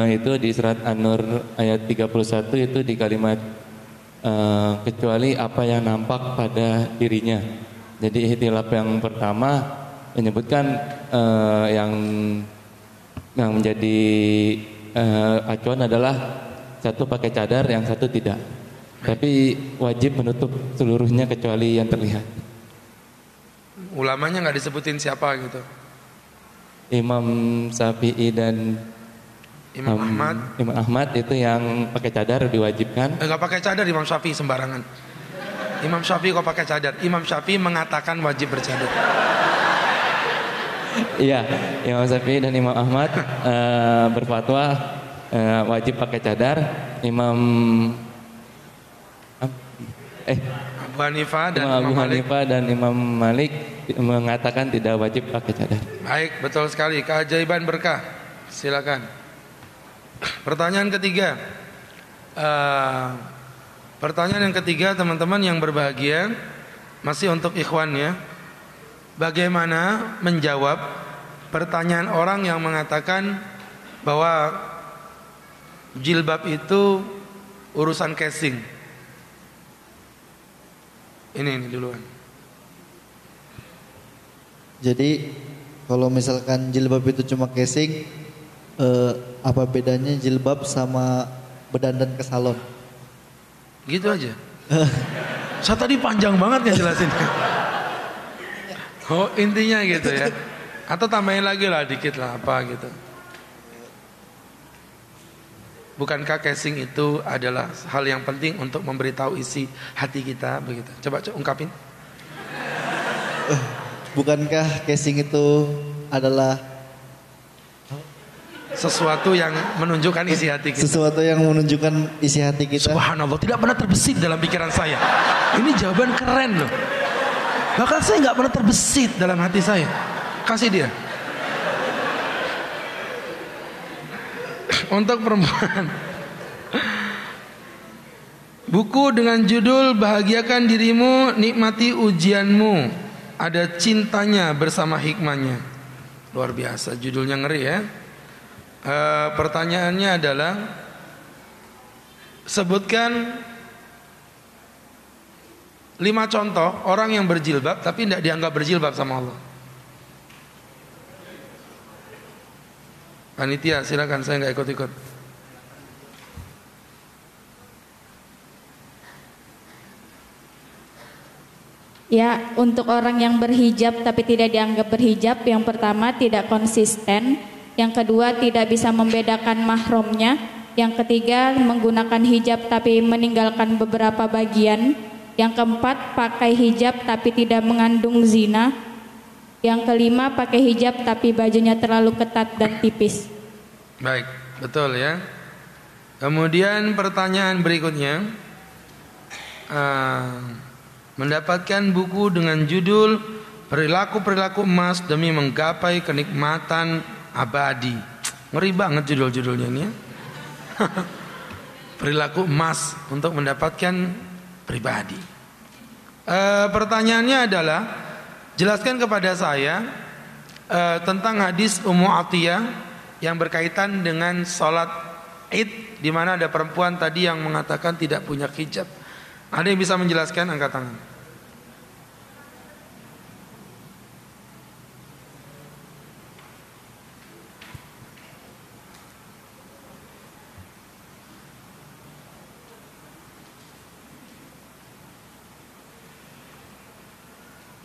Itu di surat An-Nur ayat 31 itu di kalimat kecuali apa yang nampak pada dirinya. Jadi ihtilaf yang pertama menyebutkan yang menjadi acuan adalah satu pakai cadar, yang satu tidak. Tapi wajib menutup seluruhnya kecuali yang terlihat. Ulamanya nggak disebutin siapa gitu. Imam Syafi'i dan Imam Ahmad itu yang pakai cadar diwajibkan. Enggak pakai cadar Imam Syafi'i sembarangan. Imam Syafi'i kok pakai cadar? Imam Syafi'i mengatakan wajib bercadar. Iya, Imam Syafi'i dan Imam Ahmad berfatwa wajib pakai cadar. Abu Hanifah dan Abu Imam Malik. Hanifah dan Imam Malik mengatakan tidak wajib pakai cadar. Baik, betul sekali. Keajaiban berkah. Silakan. Pertanyaan ketiga. Pertanyaan yang ketiga, teman-teman yang berbahagia, masih untuk ikhwan ya. Bagaimana menjawab pertanyaan orang yang mengatakan bahwa jilbab itu urusan casing? Ini duluan. Jadi kalau misalkan jilbab itu cuma casing, apa bedanya jilbab sama berdandan ke salon? Gitu aja. Saya tadi panjang banget ngejelasin. Oh intinya gitu ya. Atau tambahin lagi lah dikit lah apa gitu. Bukankah casing itu adalah hal yang penting untuk memberitahu isi hati kita begitu? Coba ungkapin. Bukankah casing itu adalah sesuatu yang menunjukkan isi hati kita? Sesuatu yang menunjukkan isi hati kita. Subhanallah, tidak pernah terbesit dalam pikiran saya. Ini jawaban keren loh. Bahkan saya nggak pernah terbesit dalam hati saya. Kasih dia. Untuk perempuan. Buku dengan judul Bahagiakan Dirimu, Nikmati Ujianmu. Ada cintanya bersama hikmahnya. Luar biasa, judulnya ngeri ya. Pertanyaannya adalah, sebutkan 5 contoh orang yang berjilbab tapi tidak dianggap berjilbab sama Allah. Panitia silakan, saya nggak ikut-ikut. Ya, untuk orang yang berhijab tapi tidak dianggap berhijab, yang pertama tidak konsisten, yang kedua tidak bisa membedakan mahramnya, yang ketiga menggunakan hijab tapi meninggalkan beberapa bagian, yang keempat pakai hijab tapi tidak mengandung zina, yang kelima pakai hijab tapi bajunya terlalu ketat dan tipis. Baik, betul ya. Kemudian pertanyaan berikutnya, mendapatkan buku dengan judul Perilaku-perilaku emas demi menggapai kenikmatan abadi. Ngeri banget judul-judulnya ini ya. Perilaku emas untuk mendapatkan pribadi. Pertanyaannya adalah, jelaskan kepada saya tentang hadis Ummu Atiyah yang berkaitan dengan sholat Id, di mana ada perempuan tadi yang mengatakan tidak punya hijab. Ada yang bisa menjelaskan? Angkat tangan.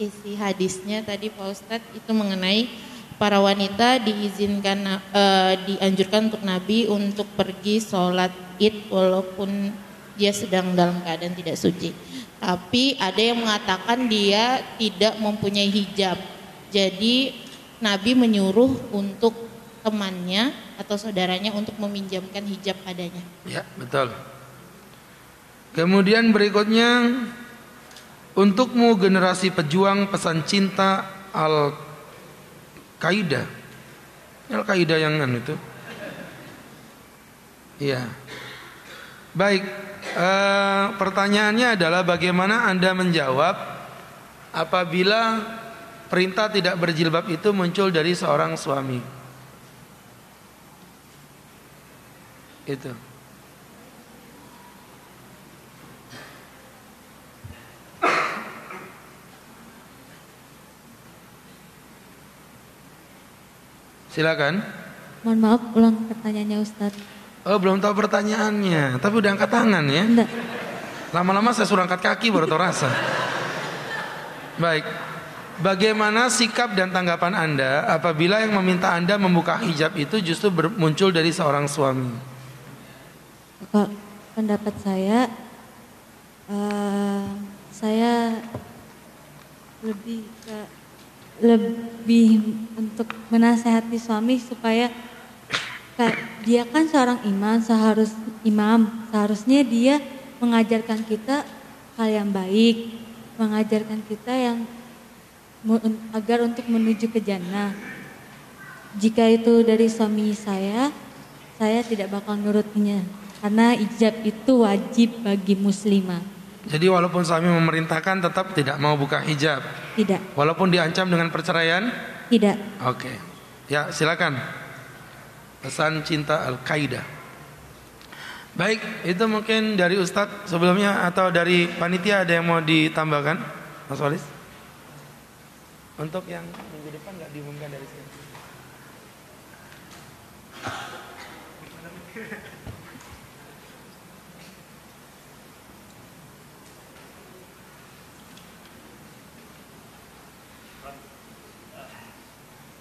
Isi hadisnya tadi Pak Ustadz itu mengenai para wanita dianjurkan untuk Nabi untuk pergi sholat Id walaupun dia sedang dalam keadaan tidak suci. Tapi ada yang mengatakan dia tidak mempunyai hijab. Jadi Nabi menyuruh untuk temannya atau saudaranya untuk meminjamkan hijab padanya. Ya, betul. Kemudian berikutnya, untukmu generasi pejuang pesan cinta Al-Qaeda. Al-Qaeda yang itu. Iya. Baik, pertanyaannya adalah bagaimana Anda menjawab apabila perintah tidak berjilbab itu muncul dari seorang suami. Itu. Silakan. Mohon maaf, ulang pertanyaannya Ustadz. Oh, belum tahu pertanyaannya, tapi udah angkat tangan ya. Enggak. Lama-lama saya suruh angkat kaki baru tahu rasa. Baik. bagaimana sikap dan tanggapan Anda apabila yang meminta Anda membuka hijab itu justru muncul dari seorang suami? Kalau pendapat saya lebih untuk menasehati suami supaya dia kan seorang imam, seharusnya dia mengajarkan kita hal yang baik, mengajarkan kita yang agar untuk menuju ke jannah. Jika itu dari suami saya tidak bakal nurutnya karena hijab itu wajib bagi muslimah. Jadi walaupun suami memerintahkan tetap tidak mau buka hijab? Tidak. Walaupun diancam dengan perceraian? Tidak. Oke. Ya, silakan. Pesan cinta Al-Qaeda. Baik, itu mungkin dari Ustadz sebelumnya atau dari panitia ada yang mau ditambahkan, Mas Walis? Untuk yang minggu depan nggak diumumkan dari sini.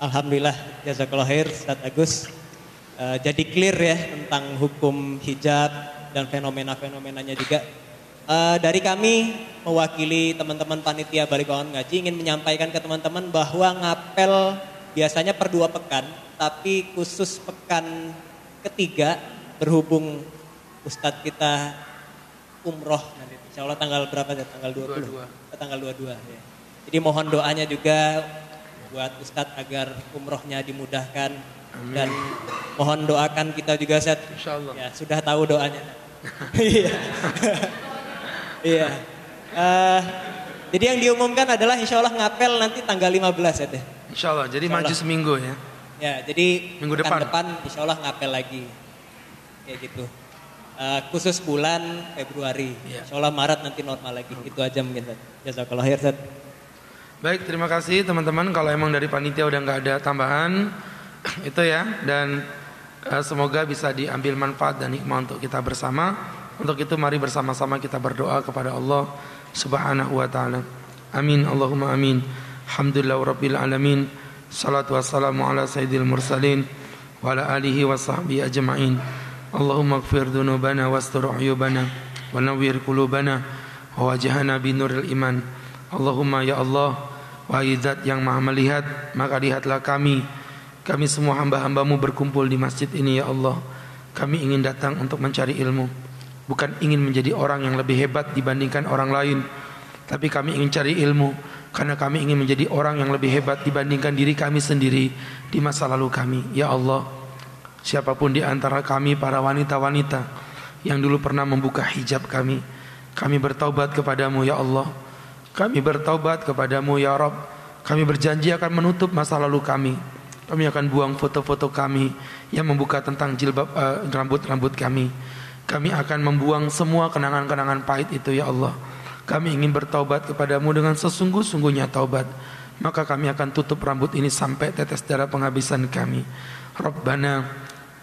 Alhamdulillah, jazakallahu khair Ustaz Agus. Jadi clear ya tentang hukum hijab dan fenomena-fenomenanya juga. Dari kami mewakili teman-teman panitia Balik Kawan Ngaji ingin menyampaikan ke teman-teman bahwa ngapel biasanya per 2 pekan, tapi khusus pekan ketiga berhubung Ustadz kita umroh nanti. Insya Allah tanggal berapa ya? Tanggal 20? Tanggal 22 ya. Jadi mohon doanya juga buat Ustadz agar umrohnya dimudahkan. Amin. Dan mohon doakan kita juga Ustaz. Insyaallah. Ya, sudah tahu doanya. Iya. Iya. Jadi yang diumumkan adalah insya Allah ngapel nanti tanggal 15 ya deh. Insya Allah. Jadi maju seminggu ya. Ya, jadi minggu depan insya Allah ngapel lagi. Kayak gitu. Khusus bulan Februari. Ya. Insya Allah Maret nanti normal lagi. Itu aja mungkin Ustaz. Jazakallahu khair Ustaz. Baik, terima kasih teman-teman. Kalau emang dari panitia udah nggak ada tambahan itu ya, dan semoga bisa diambil manfaat dan hikmah untuk kita bersama. Untuk itu mari bersama-sama kita berdoa kepada Allah Subhanahu wa taala. Amin, Allahumma amin. Alhamdulillahirabbil alamin. Salatu wassalamu ala sayyidil mursalin wa ala alihi wa sahbihi ajma'in. Allahumma ighfir dzunubana wastur uyubana wa nawwir qulubana wa wajhana binuril iman. Allahumma ya Allah, wahai Zat yang Maha melihat, maka lihatlah kami semua hamba-hambamu berkumpul di masjid ini ya Allah. Kami ingin datang untuk mencari ilmu, bukan ingin menjadi orang yang lebih hebat dibandingkan orang lain, tapi kami ingin cari ilmu karena kami ingin menjadi orang yang lebih hebat dibandingkan diri kami sendiri di masa lalu kami. Ya Allah, siapapun di antara kami para wanita-wanita yang dulu pernah membuka hijab kami bertaubat kepadamu ya Allah. Kami bertaubat kepadamu ya Rabb. Kami berjanji akan menutup masa lalu kami. Kami akan buang foto-foto kami yang membuka tentang jilbab rambut-rambut kami. Kami akan membuang semua kenangan-kenangan pahit itu ya Allah. Kami ingin bertaubat kepadamu dengan sesungguh-sungguhnya taubat. Maka kami akan tutup rambut ini sampai tetes darah penghabisan kami. Rabbana,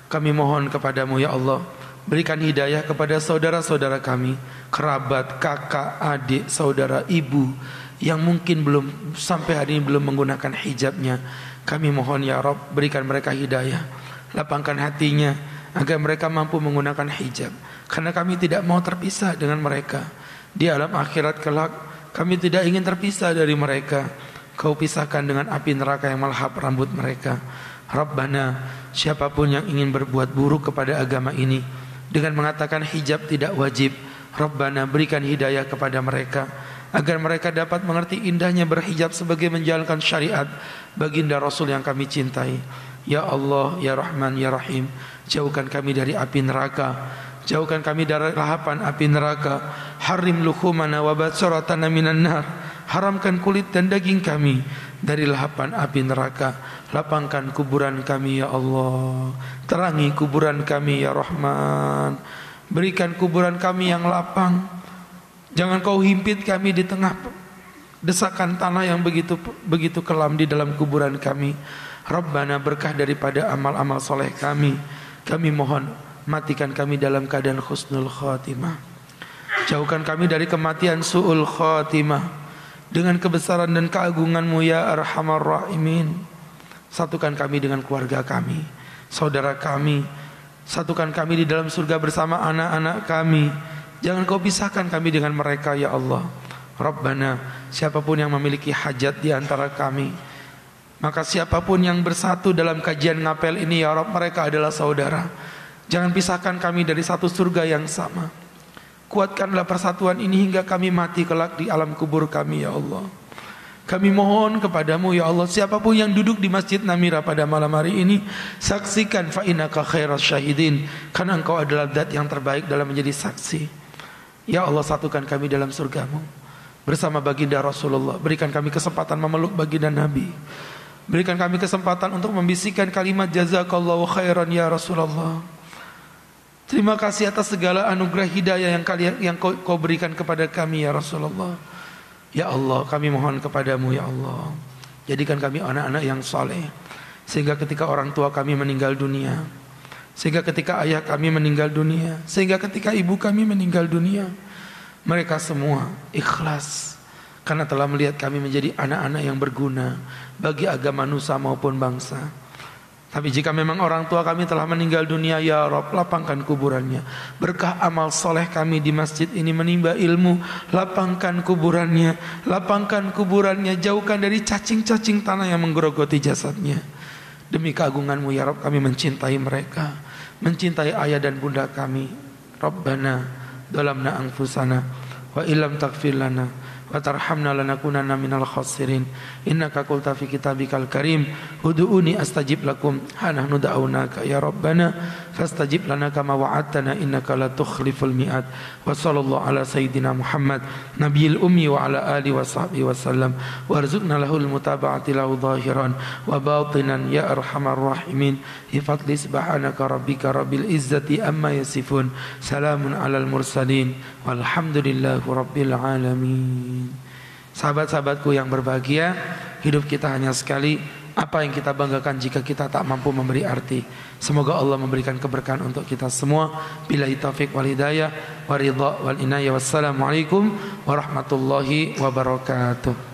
kami mohon kepadamu ya Allah, berikan hidayah kepada saudara-saudara kami, kerabat, kakak, adik, saudara, ibu yang mungkin belum sampai hari ini belum menggunakan hijabnya. Kami mohon ya Rabb, berikan mereka hidayah, lapangkan hatinya agar mereka mampu menggunakan hijab. Karena kami tidak mau terpisah dengan mereka di alam akhirat kelak. Kami tidak ingin terpisah dari mereka. Kau pisahkan dengan api neraka yang melahap rambut mereka. Rabbana, siapapun yang ingin berbuat buruk kepada agama ini dengan mengatakan hijab tidak wajib, Rabbana berikan hidayah kepada mereka agar mereka dapat mengerti indahnya berhijab sebagai menjalankan syariat baginda Rasul yang kami cintai. Ya Allah, ya Rahman, ya Rahim, jauhkan kami dari api neraka, jauhkan kami dari lahapan api neraka. Harim luhumana wa batsaratana minan nar, haramkan kulit dan daging kami dari lahapan api neraka. Lapangkan kuburan kami ya Allah, terangi kuburan kami ya Rahman, berikan kuburan kami yang lapang. Jangan kau himpit kami di tengah desakan tanah yang begitu kelam di dalam kuburan kami. Rabbana, berkah daripada amal-amal soleh kami mohon matikan kami dalam keadaan husnul khatimah. Jauhkan kami dari kematian su'ul khatimah. dengan kebesaran dan keagungan-Mu ya Arhamar Rahimin. Satukan kami dengan keluarga kami, saudara kami. Satukan kami di dalam surga bersama anak-anak kami. Jangan Kau pisahkan kami dengan mereka ya Allah. Rabbana, siapapun yang memiliki hajat di antara kami, maka siapapun yang bersatu dalam kajian ngapel ini ya Rabb, mereka adalah saudara. Jangan pisahkan kami dari satu surga yang sama. Kuatkanlah persatuan ini hingga kami mati kelak di alam kubur kami ya Allah. Kami mohon kepadamu ya Allah, siapapun yang duduk di Masjid Namira pada malam hari ini, saksikan fa innaka khairas syahidin, karena Engkau adalah zat yang terbaik dalam menjadi saksi. Ya Allah, satukan kami dalam surga-Mu bersama baginda Rasulullah. Berikan kami kesempatan memeluk baginda Nabi. Berikan kami kesempatan untuk membisikkan kalimat jazakallahu khairan ya Rasulullah. Terima kasih atas segala anugerah hidayah yang kau berikan kepada kami ya Rasulullah. Ya Allah, kami mohon kepadamu ya Allah, jadikan kami anak-anak yang saleh, sehingga ketika orang tua kami meninggal dunia, sehingga ketika ayah kami meninggal dunia, sehingga ketika ibu kami meninggal dunia, mereka semua ikhlas karena telah melihat kami menjadi anak-anak yang berguna bagi agama nusa maupun bangsa. Tapi jika memang orang tua kami telah meninggal dunia, ya Rabb, lapangkan kuburannya. Berkah amal soleh kami di masjid ini menimba ilmu, lapangkan kuburannya. Lapangkan kuburannya, jauhkan dari cacing-cacing tanah yang menggerogoti jasadnya. Demi keagungan-Mu ya Rabb, kami mencintai mereka, mencintai ayah dan bunda kami. Rabbana dalamna anfusana wa illam taghfir lana wa tarhamna lanakunanna minal khasirin. Innaka qulta fi kitabikal karim ud'uni astajib lakum. Hanahnu da'awnaka ya Rabbana fastajib lana kama wa'adtana innaka la tukhliful mi'ad. Wa sallallahu ala sayyidina Muhammad nabiyil ummi wa ala alihi wa sahbihi wasallam warzuqna lahul mutaba'ati lahu zahiran wa batinan ya arhamar rahimin. Bi fadli subhanaka rabbika rabbil izzati amma yasifun. Salamun alal mursalin walhamdulillahi rabbil alamin. Sahabat-sahabatku yang berbahagia, hidup kita hanya sekali. Apa yang kita banggakan jika kita tak mampu memberi arti? Semoga Allah memberikan keberkahan untuk kita semua. Billahi taufiq wal hidayah wa ridha wal inayah. Wassalamualaikum warahmatullahi wabarakatuh.